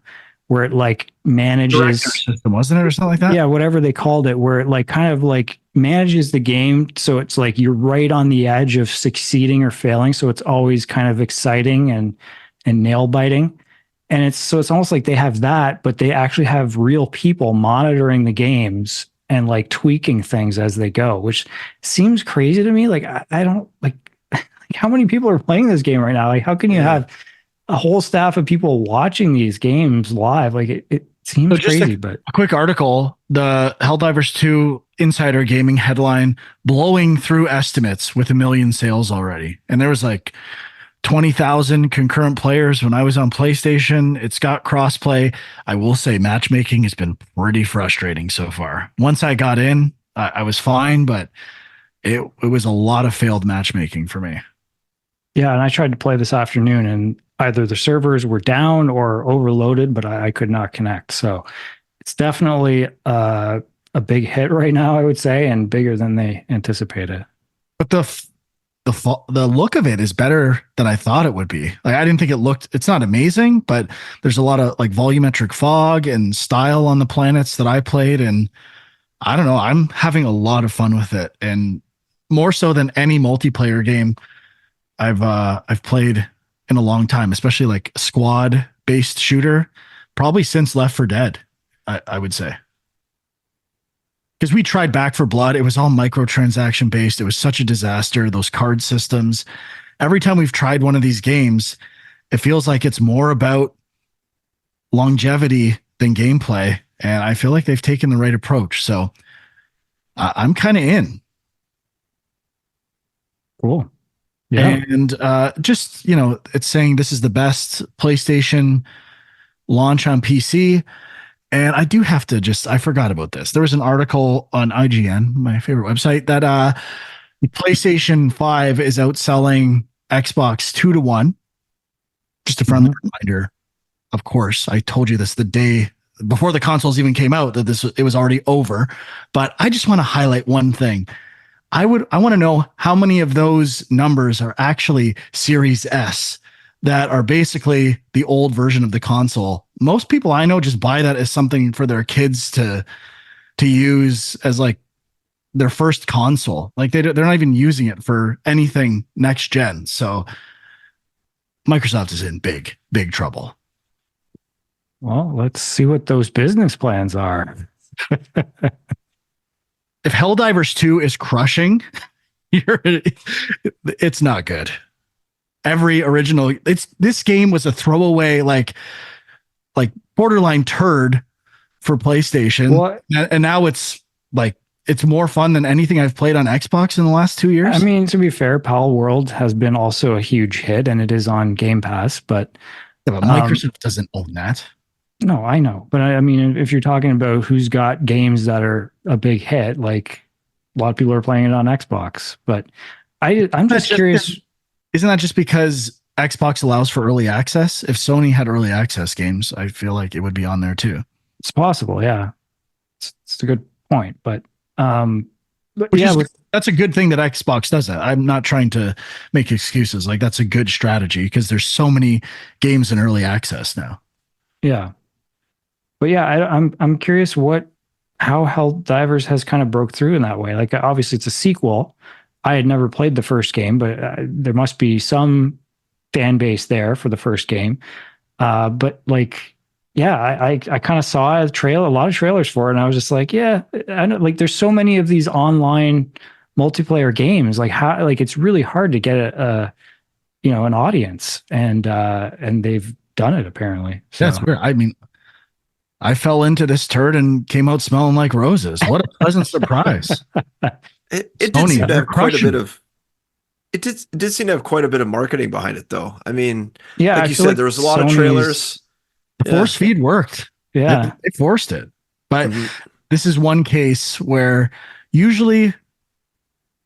where it like manages Director system, wasn't it, or something like that? Yeah, whatever they called it, where it like kind of like manages the game. So it's like you're right on the edge of succeeding or failing. So it's always kind of exciting and nail biting. And it's almost like they have that, but they actually have real people monitoring the games and like tweaking things as they go, which seems crazy to me. Like I don't like how many people are playing this game right now? Like, how can you have a whole staff of people watching these games live? Like, it seems crazy, but a quick article, the Helldivers 2 Insider Gaming headline, blowing through estimates with 1 million sales already. And there was like 20,000 concurrent players when I was on PlayStation. It's got crossplay. I will say matchmaking has been pretty frustrating so far. Once I got in, I was fine, but it was a lot of failed matchmaking for me. Yeah, and I tried to play this afternoon, and either the servers were down or overloaded, but I could not connect. So it's definitely a big hit right now, I would say, and bigger than they anticipated. But the look of it is better than I thought it would be. Like I didn't think it's not amazing, but there's a lot of like volumetric fog and style on the planets that I played, and I don't know, I'm having a lot of fun with it, and more so than any multiplayer game I've played in a long time, especially like squad based shooter, probably since Left 4 Dead, I would say. Because we tried Back 4 Blood, it was all microtransaction based. It was such a disaster. Those card systems. Every time we've tried one of these games, it feels like it's more about longevity than gameplay, and I feel like they've taken the right approach. So I'm kind of in. Cool. Yeah. And just, it's saying this is the best PlayStation launch on PC. And I do have to I forgot about this. There was an article on IGN, my favorite website, that PlayStation 5 is outselling Xbox 2-1. Just a friendly reminder. Of course, I told you this the day before the consoles even came out, that it was already over. But I just want to highlight one thing. I want to know how many of those numbers are actually Series S that are basically the old version of the console. Most people I know just buy that as something for their kids to use as like their first console. Like they're not even using it for anything next gen. So Microsoft is in big trouble. Well, let's see what those business plans are. If Helldivers 2 is crushing, it's not good. Every original, this game was a throwaway, like borderline turd for PlayStation. What? And now it's like, it's more fun than anything I've played on Xbox in the last 2 years. I mean, to be fair, Pal World has been also a huge hit, and it is on Game Pass, but Microsoft doesn't own that. No, I know. But I mean, if you're talking about who's got games that are a big hit, like a lot of people are playing it on Xbox. But I'm just curious. Isn't that just because Xbox allows for early access? If Sony had early access games, I feel like it would be on there too. It's possible, yeah. It's a good point, but Which yeah, is, that's a good thing that Xbox does that. I'm not trying to make excuses. Like that's a good strategy because there's so many games in early access now. yeah. But yeah, I'm curious how Helldivers has kind of broke through in that way. Like obviously it's a sequel. I had never played the first game, but there must be some fan base there for the first game. But like, yeah, I kind of saw a lot of trailers for it, and I was just like, yeah, I know. Like, there's so many of these online multiplayer games. Like how, like it's really hard to get an audience, and they've done it apparently. So. That's weird. I mean, I fell into this turd and came out smelling like roses. What a pleasant surprise. It did Sony, seem to they're have quite a crushing bit of it did seem to have quite a bit of marketing behind it though. I mean, Yeah, like I you feel said, like there was a lot of Sony's- trailers. The force feed worked. Yeah. They forced it. But Mhm. this is one case where usually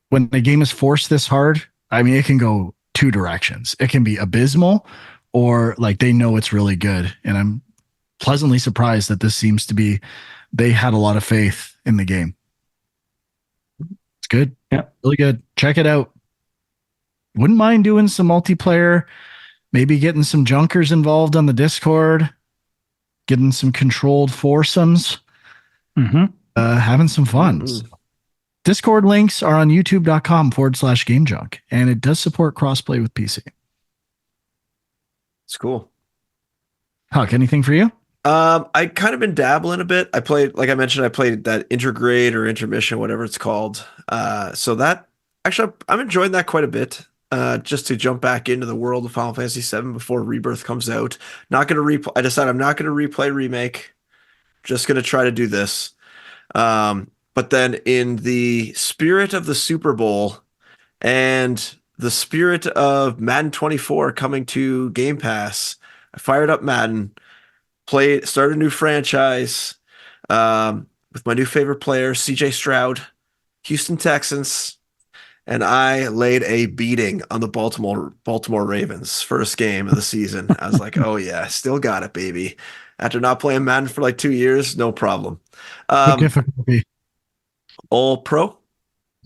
when the game is forced this hard, I mean, it can go two directions. It can be abysmal or like they know it's really good. And I'm pleasantly surprised that this seems to be, they had a lot of faith in the game. It's good. Yeah. Really good. Check it out. Wouldn't mind doing some multiplayer, maybe getting some junkers involved on the Discord, getting some controlled foursomes, having some fun. Mhm. Discord links are on youtube.com/game junk, and it does support crossplay with PC. It's cool. Huck, anything for you? I kind of been dabbling a bit. I played, like I mentioned, I played that intergrade or intermission, whatever it's called. So that actually, I'm enjoying that quite a bit. Just to jump back into the world of Final Fantasy VII before Rebirth comes out. Not going to replay. I decided I'm not going to replay remake. Just going to try to do this. But then, in the spirit of the Super Bowl and the spirit of Madden 24 coming to Game Pass, I fired up Madden. Started a new franchise with my new favorite player, CJ Stroud, Houston Texans, and I laid a beating on the Baltimore Ravens first game of the season. I was like, oh yeah, still got it, baby. After not playing Madden for like 2 years, no problem. What difficulty? All pro.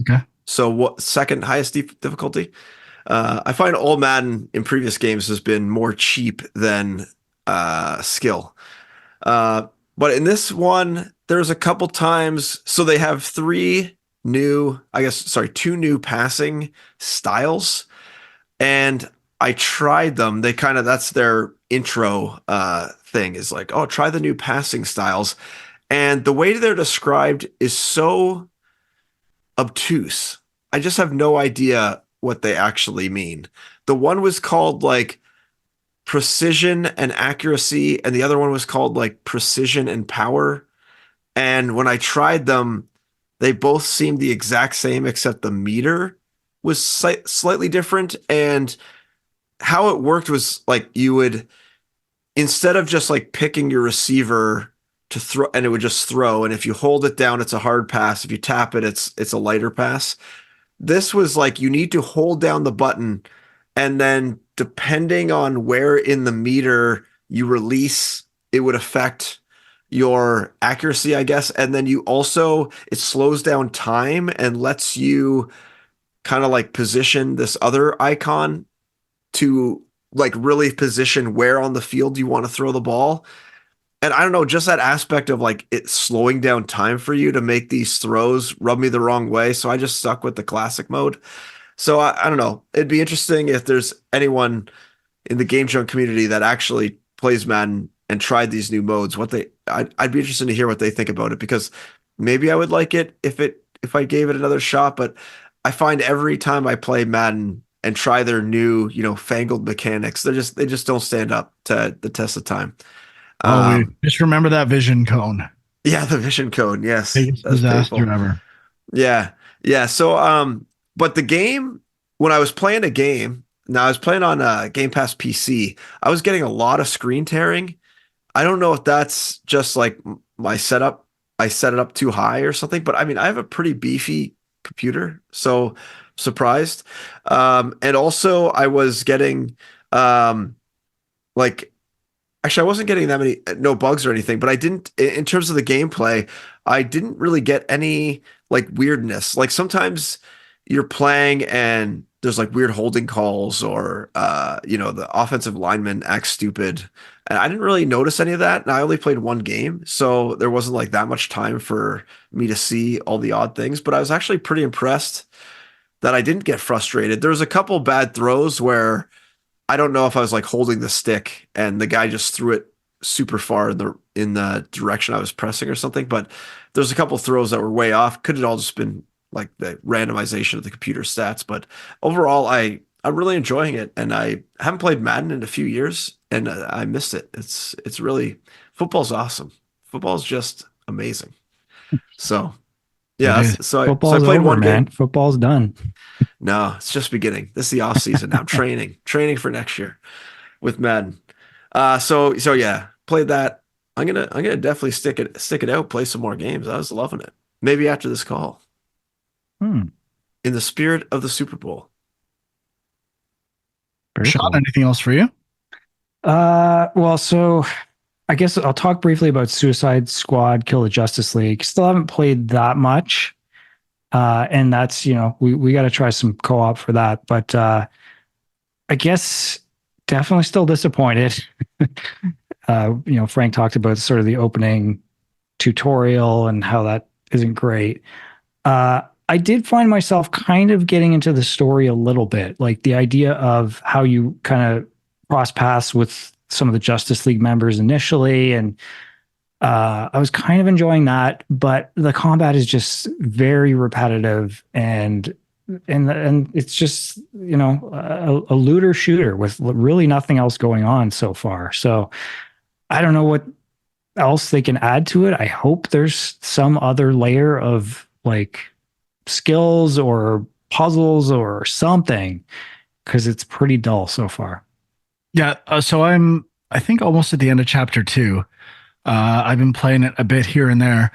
Okay. So what second highest difficulty? I find all Madden in previous games has been more cheap than skill. But in this one, there's a couple times. So they have two new passing styles. And I tried them. That's their intro thing is like, oh, try the new passing styles. And the way they're described is so obtuse. I just have no idea what they actually mean. The one was called like precision and accuracy, and the other one was called like precision and power. And when I tried them, they both seemed the exact same, except the meter was slightly different. And how it worked was like you would, instead of just like picking your receiver to throw, and it would just throw. And if you hold it down, it's a hard pass. If you tap it, it's a lighter pass. This was like you need to hold down the button, and then depending on where in the meter you release, it would affect your accuracy, I guess. And then it slows down time and lets you kind of like position this other icon to like really position where on the field you want to throw the ball. And I don't know, just that aspect of like it slowing down time for you to make these throws rub me the wrong way. So I just stuck with the classic mode. So I don't know. It'd be interesting if there's anyone in the Game Junk community that actually plays Madden and tried these new modes. I'd be interested to hear what they think about it, because maybe I would like it if I gave it another shot. But I find every time I play Madden and try their new, fangled mechanics, they just don't stand up to the test of time. We just remember that vision cone. Yeah, the vision cone. Yes, Biggest that's disaster painful. ever. Yeah. So, but the game, when I was playing a game, now I was playing on Game Pass PC, I was getting a lot of screen tearing. I don't know if that's just like my setup. I set it up too high or something, but I mean, I have a pretty beefy computer. So surprised. And also I was getting like actually, I wasn't getting that many, no bugs or anything, but I didn't, in terms of the gameplay, I didn't really get any like weirdness. Like sometimes you're playing and there's like weird holding calls or, the offensive lineman acts stupid. And I didn't really notice any of that. And I only played one game. So there wasn't like that much time for me to see all the odd things. But I was actually pretty impressed that I didn't get frustrated. There was a couple bad throws where I don't know if I was like holding the stick and the guy just threw it super far in the direction I was pressing or something. But there's a couple throws that were way off. Could have all just been like the randomization of the computer stats. But overall, I'm really enjoying it, and I haven't played Madden in a few years, and I missed it. It's really football's awesome. Football's just amazing. So yeah, so I Football's played over, one man. game. Football's done. No, it's just beginning. This is the off season now. Training for next year with Madden. So yeah, played that. I'm gonna definitely stick it out, play some more games. I was loving it. Maybe after this call. Hmm. In the spirit of the Super Bowl. Very Sean, cool. anything else for you? Well, so I guess I'll talk briefly about Suicide Squad, Kill the Justice League. Still haven't played that much. And that's, we got to try some co-op for that. But I guess definitely still disappointed. Frank talked about sort of the opening tutorial and how that isn't great. I did find myself kind of getting into the story a little bit, like the idea of how you kind of cross paths with some of the Justice League members initially. And I was kind of enjoying that, but the combat is just very repetitive and it's just, a looter shooter with really nothing else going on so far. So I don't know what else they can add to it. I hope there's some other layer of like skills or puzzles or something, because it's pretty dull so far. Yeah. So I think almost at the end of chapter 2. I've been playing it a bit here and there.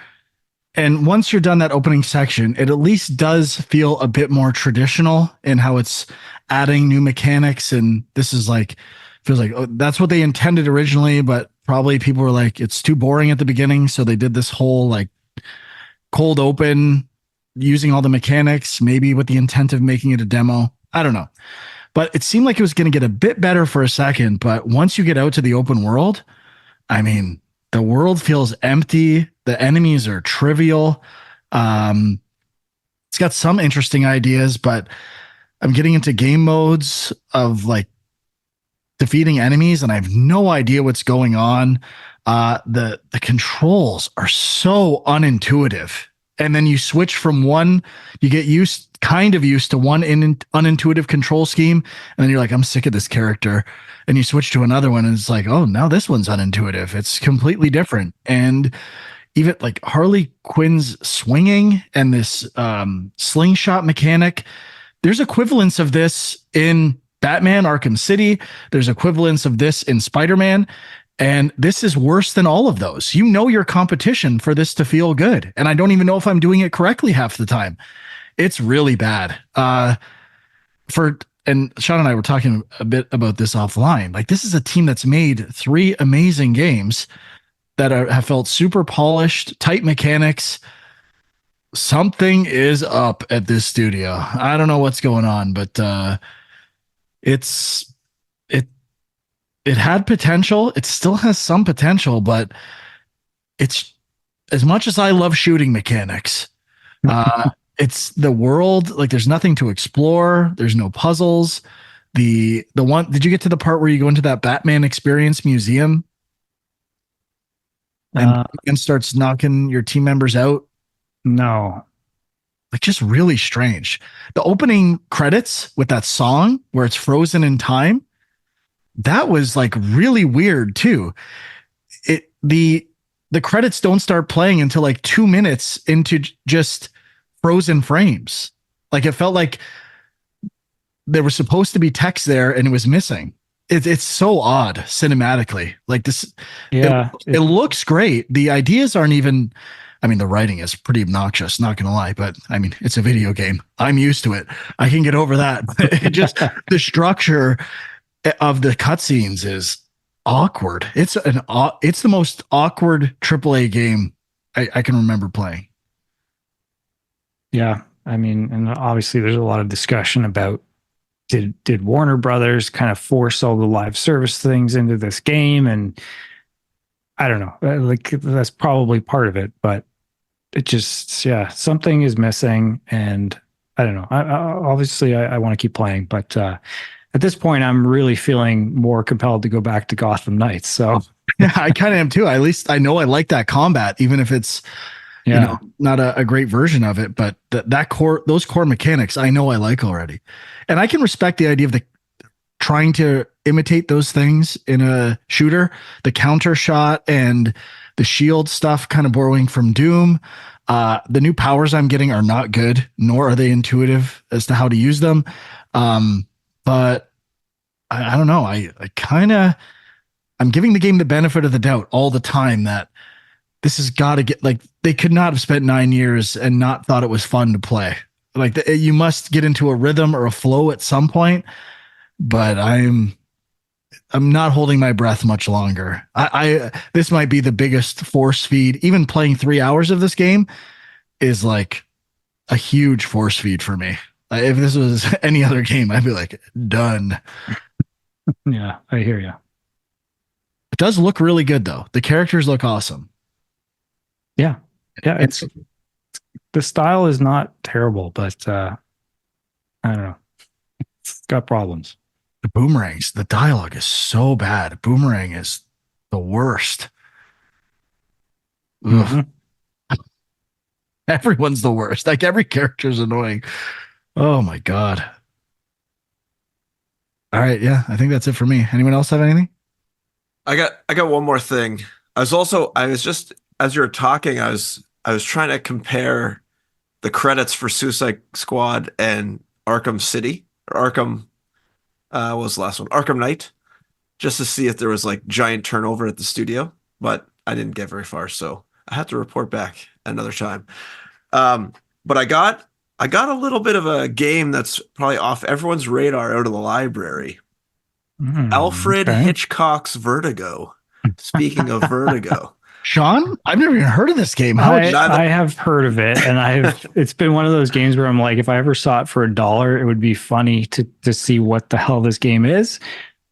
And once you're done that opening section, it at least does feel a bit more traditional in how it's adding new mechanics. And this is like, feels like that's what they intended originally, but probably people were like, it's too boring at the beginning. So they did this whole like cold open using all the mechanics, maybe with the intent of making it a demo. I don't know. But it seemed like it was going to get a bit better for a second. But once you get out to the open world, I mean, the world feels empty. The enemies are trivial. It's got some interesting ideas, but I'm getting into game modes of like defeating enemies, and I have no idea what's going on. The controls are so unintuitive. And then you switch from one, you get kind of used to one unintuitive control scheme, and then you're like, I'm sick of this character. And you switch to another one, and it's like, oh, now this one's unintuitive. It's completely different. And even like Harley Quinn's swinging and this slingshot mechanic, there's equivalents of this in Batman Arkham City. There's equivalents of this in Spider-Man. And this is worse than all of those. You know your competition for this to feel good. And I don't even know if I'm doing it correctly half the time. It's really bad. And Sean and I were talking a bit about this offline. Like, this is a team that's made 3 amazing games that have felt super polished, tight mechanics. Something is up at this studio. I don't know what's going on, but it had potential. It still has some potential, but it's, as much as I love shooting mechanics, it's the world, like there's nothing to explore. There's no puzzles. The one, did you get to the part where you go into that Batman Experience museum and starts knocking your team members out? No. Like, just really strange. The opening credits with that song where it's frozen in time, that was like really weird too. The credits don't start playing until like 2 minutes into just frozen frames. Like, it felt like there was supposed to be text there and it was missing. It's so odd cinematically. Like this, yeah, it looks great. The ideas aren't even, I mean, the writing is pretty obnoxious, not gonna lie, but I mean, it's a video game. I'm used to it. I can get over that. But it just the structure of the cutscenes is awkward. It's the most awkward AAA game I can remember playing. Yeah. I mean, and obviously there's a lot of discussion about did Warner Brothers kind of force all the live service things into this game? And I don't know, like that's probably part of it, but it just, yeah, something is missing. And I don't know. Obviously I want to keep playing, but at this point, I'm really feeling more compelled to go back to Gotham Knights. So Yeah, I kind of am too. At least I know I like that combat, even if it's yeah, not a great version of it. But those core mechanics, I know I like already, and I can respect the idea of the trying to imitate those things in a shooter, the counter shot and the shield stuff, kind of borrowing from Doom. The new powers I'm getting are not good, nor are they intuitive as to how to use them. But I don't know. I kind of I'm giving the game the benefit of the doubt all the time that this has got to get like they could not have spent 9 years and not thought it was fun to play. Like you must get into a rhythm or a flow at some point. But I'm not holding my breath much longer. I this might be the biggest force feed. Even playing 3 hours of this game is like a huge force feed for me. If this was any other game, I'd be like done. yeah, I hear you. It does look really good though. The characters look awesome. Yeah, yeah. It's the style is not terrible, but I don't know. It's got problems. The boomerangs, the dialogue is so bad. Boomerang is the worst. Ugh. Mhm. Everyone's the worst. Like every character's annoying. Oh my god. All right, yeah, I think that's it for me. Anyone else have anything? I got one more thing. I was just as you were talking, I was trying to compare the credits for Suicide Squad and Arkham City or Arkham what was the last one? Arkham Knight, just to see if there was like giant turnover at the studio, but I didn't get very far, so I had to report back another time. But I got a little bit of a game that's probably off everyone's radar out of the library. Alfred Okay. Hitchcock's Vertigo. Speaking of Vertigo, Sean, I've never even heard of this game. I have heard of it, and it's been one of those games where I'm like, if I ever saw it for $1, it would be funny to see what the hell this game is,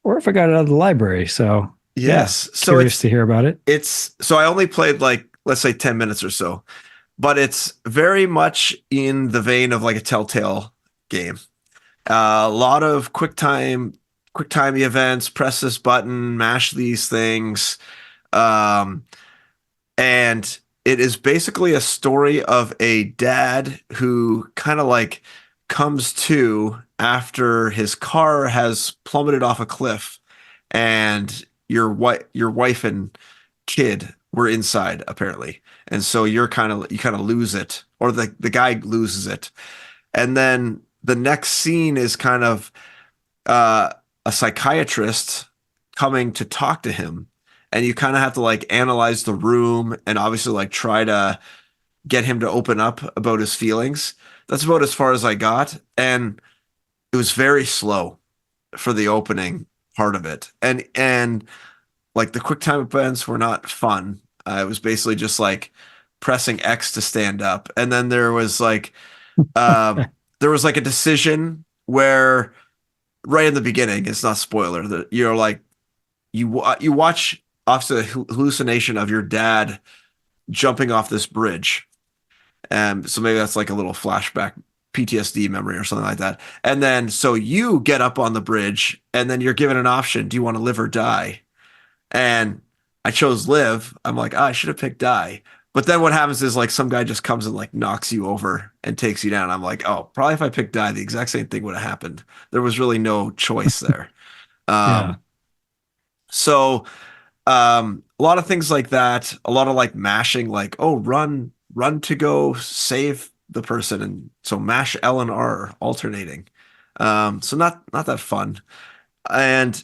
or if I got it out of the library. So yes. yeah, So curious to hear about it. so I only played like let's say 10 minutes or so, but it's very much in the vein of like a Telltale game. A lot of quick time events, press this button, mash these things. Um, and it is basically a story of a dad who kind of like comes to after his car has plummeted off a cliff and your wife and kid were inside apparently. And so you kind of lose it, or the guy loses it. And then the next scene is kind of a psychiatrist coming to talk to him, and you kind of have to like analyze the room and obviously like try to get him to open up about his feelings. That's about as far as I got, and it was very slow for the opening part of it, and like the quick time events were not fun. It was basically just like pressing X to stand up, and then um, there was like a decision where right in the beginning, it's not spoiler, that you're like you watch off the hallucination of your dad jumping off this bridge. So maybe that's like a little flashback PTSD memory or something like that. And then so you get up on the bridge and then you're given an option. Do you want to live or die? And I chose live. I'm like, I should have picked die. But then what happens is like some guy just comes and like knocks you over and takes you down. I'm like, oh, probably if I picked die, the exact same thing would have happened. There was really no choice there. Yeah. So a lot of things like that, a lot of like mashing, like, oh, run to go save the person. And so mash L and R alternating. So not that fun. And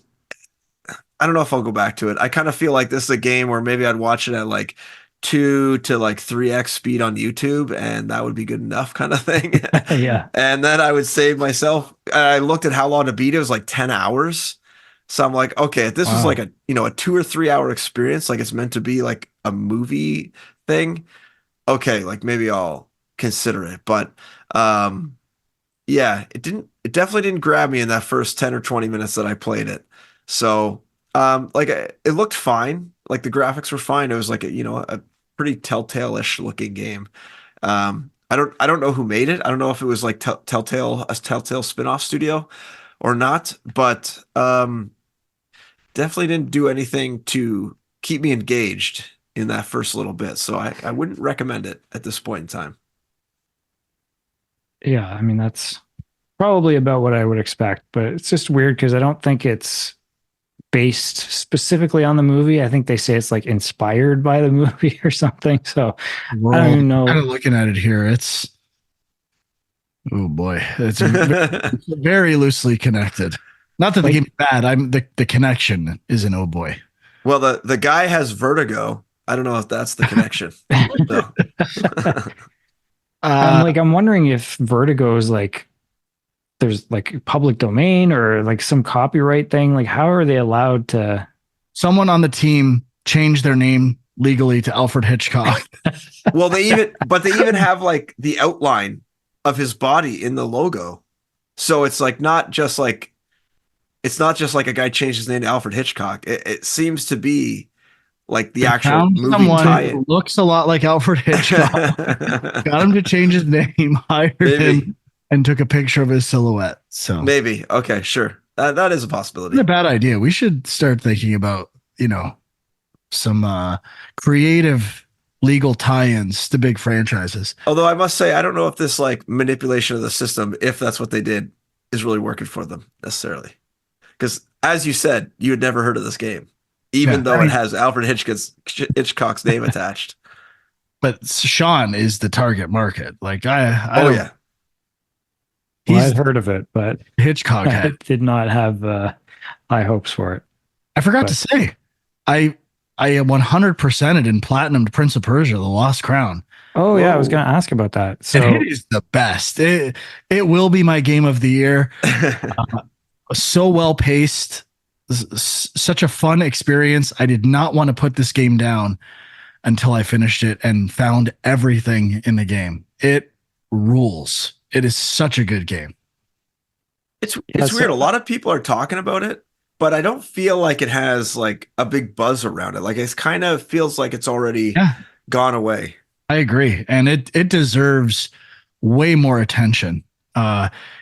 I don't know if I'll go back to it. I kind of feel like this is a game where maybe I'd watch it at like 2 to like 3x speed on YouTube, and that would be good enough, kind of thing. Yeah. And then I would save myself. I looked at how long to beat it. It was like 10 hours. So I'm like, okay, if this was Wow. like a 2 or 3 hour experience, like it's meant to be like a movie thing, okay, like maybe I'll consider it. But yeah, it definitely didn't grab me in that first 10 or 20 minutes that I played it. So like it looked fine. Like the graphics were fine. It was like a pretty Telltale-ish looking game. I don't know who made it. I don't know if it was like a Telltale spin-off studio or not, but definitely didn't do anything to keep me engaged in that first little bit. So I wouldn't recommend it at this point in time. Yeah. I mean, that's probably about what I would expect, but it's just weird because I don't think it's based specifically on the movie. I think they say it's like inspired by the movie or something. So I don't even Kind know. of looking at it here. Oh boy, it's very loosely connected. Not that the Like, game is bad. The connection is an oh boy. Well, the guy has vertigo. I don't know if that's the connection. So Uh, I'm wondering if Vertigo is like there's like public domain or like some copyright thing. Like, how are they allowed to? Someone on the team changed their name legally to Alfred Hitchcock. well, they even have like the outline of his body in the logo. So it's not just like a guy changed his name to Alfred Hitchcock. It seems to be like the They actual found movie someone tie-in. who looks a lot like Alfred Hitchcock, got him to change his name, hired Maybe. him, and took a picture of his silhouette. So Maybe. Okay, sure. That is a not possibility. a bad idea. We should start thinking about, some creative legal tie-ins to big franchises. Although I must say, I don't know if this like manipulation of the system, if that's what they did, is really working for them necessarily. Because as you said, you had never heard of this game, Yeah, even though I it mean, has Alfred Hitchcock's name attached. but Sean is the target market. Like I Oh don't. yeah. Well, He's I'd heard of it, but Hitchcock I head. did not have high hopes for it. I forgot to But say, I I 100%ed in platinumed Prince of Persia: The Lost Crown. oh yeah, I was Whoa. going to ask about that. And So it is the best. It will be my game of the year. So well paced, such a fun experience. I did not want to put this game down until I finished it and found everything in the game. It rules. It is such a good game. It's yeah, it's weird. A so lot of people are talking about it, but I don't feel like it has like a big buzz around it. Like it kind of feels like it's already Yeah, gone away. I agree, and it deserves way more attention.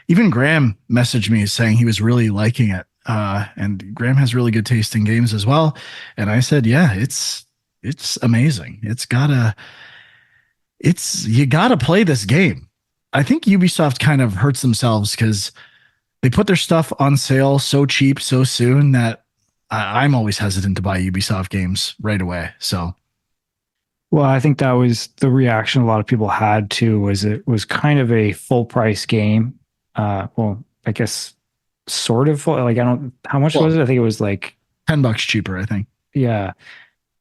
Even Graham messaged me saying he was really liking it. And Graham has really good taste in games as well. And I said, yeah, it's amazing. You gotta play this game. I think Ubisoft kind of hurts themselves because they put their stuff on sale so cheap so soon that I'm always hesitant to buy Ubisoft games right away. So well, I think that was the reaction a lot of people had to was it was kind of a full price game. Well, I guess sort of full. Like I don't how much well, was it? I think it was like $10 cheaper, I think. yeah.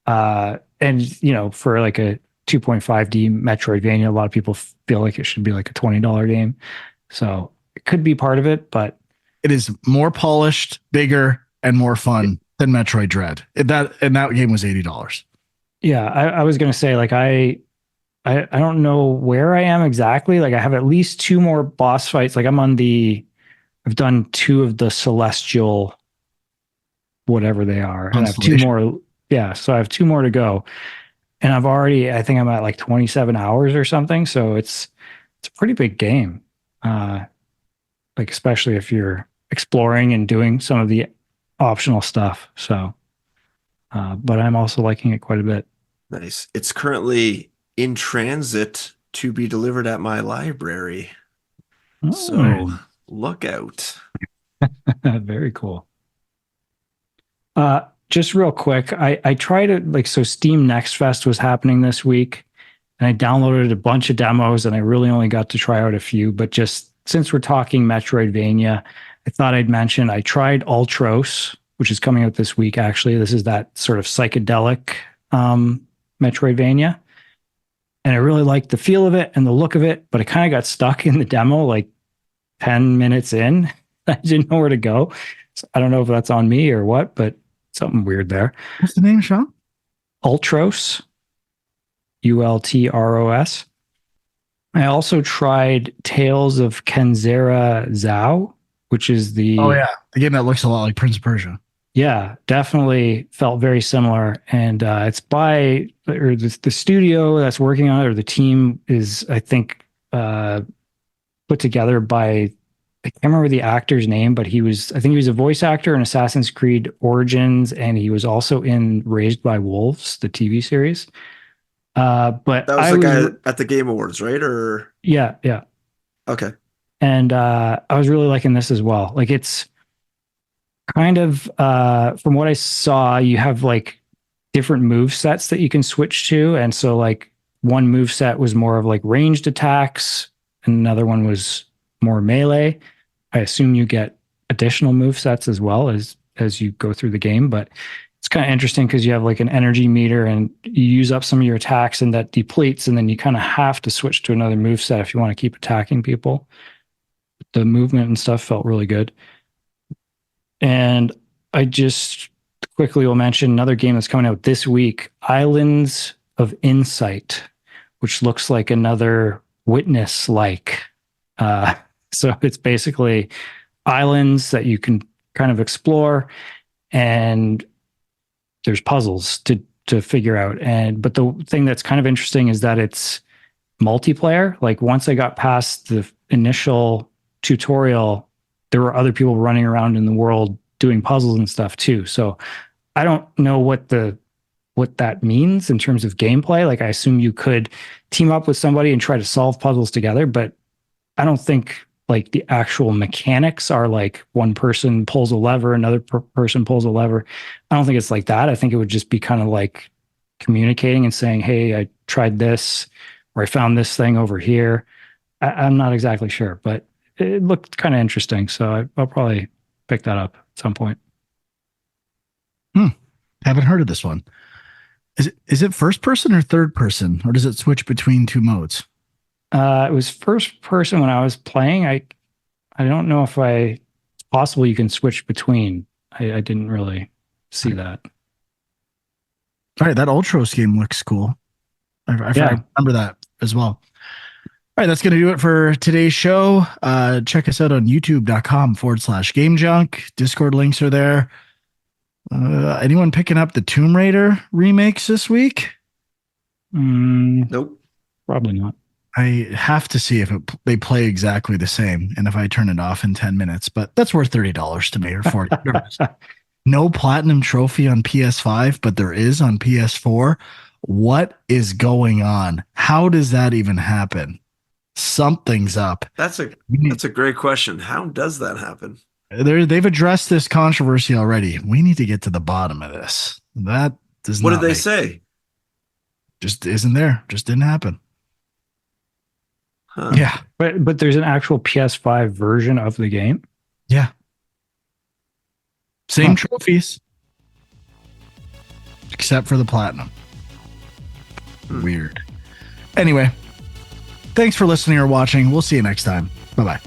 And for like a 2.5D Metroidvania, a lot of people feel like it should be like a $20 game. So it could be part of it, but It is more polished, bigger, and more fun than Metroid Dread. That game was $80. yeah, I was gonna say like I don't know where I am exactly. Like I have at least two more boss fights. Like I've done two of the celestial whatever they are, and I have two Constellation. more. Yeah, so I have two more to go, and I think I'm at like 27 hours or something. So it's a pretty big game. Uh, like especially if you're exploring and doing some of the optional stuff. So, but I'm also liking it quite a bit. Nice. It's currently in transit to be delivered at my library. So Oh, look out. very cool. Just real quick, I tried it like so Steam Next Fest was happening this week, and I downloaded a bunch of demos, and I really only got to try out a few. But just since we're talking Metroidvania, I thought I'd mention I tried Ultros, which is coming out this week. Actually, this is that sort of psychedelic Metroidvania. And I really liked the feel of it and the look of it, but I kind of got stuck in the demo like 10 minutes in. I didn't know where to go. So I don't know if that's on me or what, but something weird there. What's the name, Sean? Ultros, Ultros. I also tried Tales of Kenzera Zhao, which is the game that looks a lot like Prince of Persia. Yeah, definitely felt very similar. And it's by or the studio that's working on it, or the team is, I think, put together by, I can't remember the actor's name, but I think he was a voice actor in Assassin's Creed Origins, and he was also in Raised by Wolves, the TV series. But that was the guy at the Game Awards, right? Or yeah. Okay. And I was really liking this as well. Like, it's kind of from what I saw, you have like different move sets that you can switch to. And so like one move set was more of like ranged attacks, and another one was more melee. I assume you get additional move sets as well as you go through the game, but it's kind of interesting because you have like an energy meter and you use up some of your attacks and that depletes, and then you kind of have to switch to another move set if you want to keep attacking people. The movement and stuff felt really good. And I just quickly will mention another game that's coming out this week, Islands of Insight, which looks like another Witness-like. So it's basically islands that you can kind of explore, and there's puzzles to figure out. But the thing that's kind of interesting is that it's multiplayer. Like, once I got past the initial tutorial, there were other people running around in the world doing puzzles and stuff too. So I don't know what that means in terms of gameplay. Like, I assume you could team up with somebody and try to solve puzzles together, but I don't think like the actual mechanics are like one person pulls a lever, another person pulls a lever. I don't think it's like that. I think it would just be kind of like communicating and saying, hey, I tried this, or I found this thing over here. I'm not exactly sure, but it looked kind of interesting. So I'll probably pick that up at some point. Haven't heard of this one. Is it first person or third person, or does it switch between two modes? It was first person when I was playing. I don't know if it's possible you can switch between. I didn't really see that. All right, that Ultros game looks cool. I remember that as well. All right, that's going to do it for today's show. Check us out on youtube.com/GameJunk. Discord links are there. Anyone picking up the Tomb Raider remakes this week? Nope. Probably not. I have to see if they play exactly the same and if I turn it off in 10 minutes, but that's worth $30 to me, or $40. No platinum trophy on PS5, but there is on PS4. What is going on? How does that even happen? Something's up. That's a great question. How does that happen? They've addressed this controversy already. We need to get to the bottom of this. That does not. What did they say? Just isn't there. Just didn't happen. Huh. Yeah. But there's an actual PS5 version of the game. Yeah. Same trophies. Except for the platinum. Weird. Anyway, thanks for listening or watching. We'll see you next time. Bye-bye.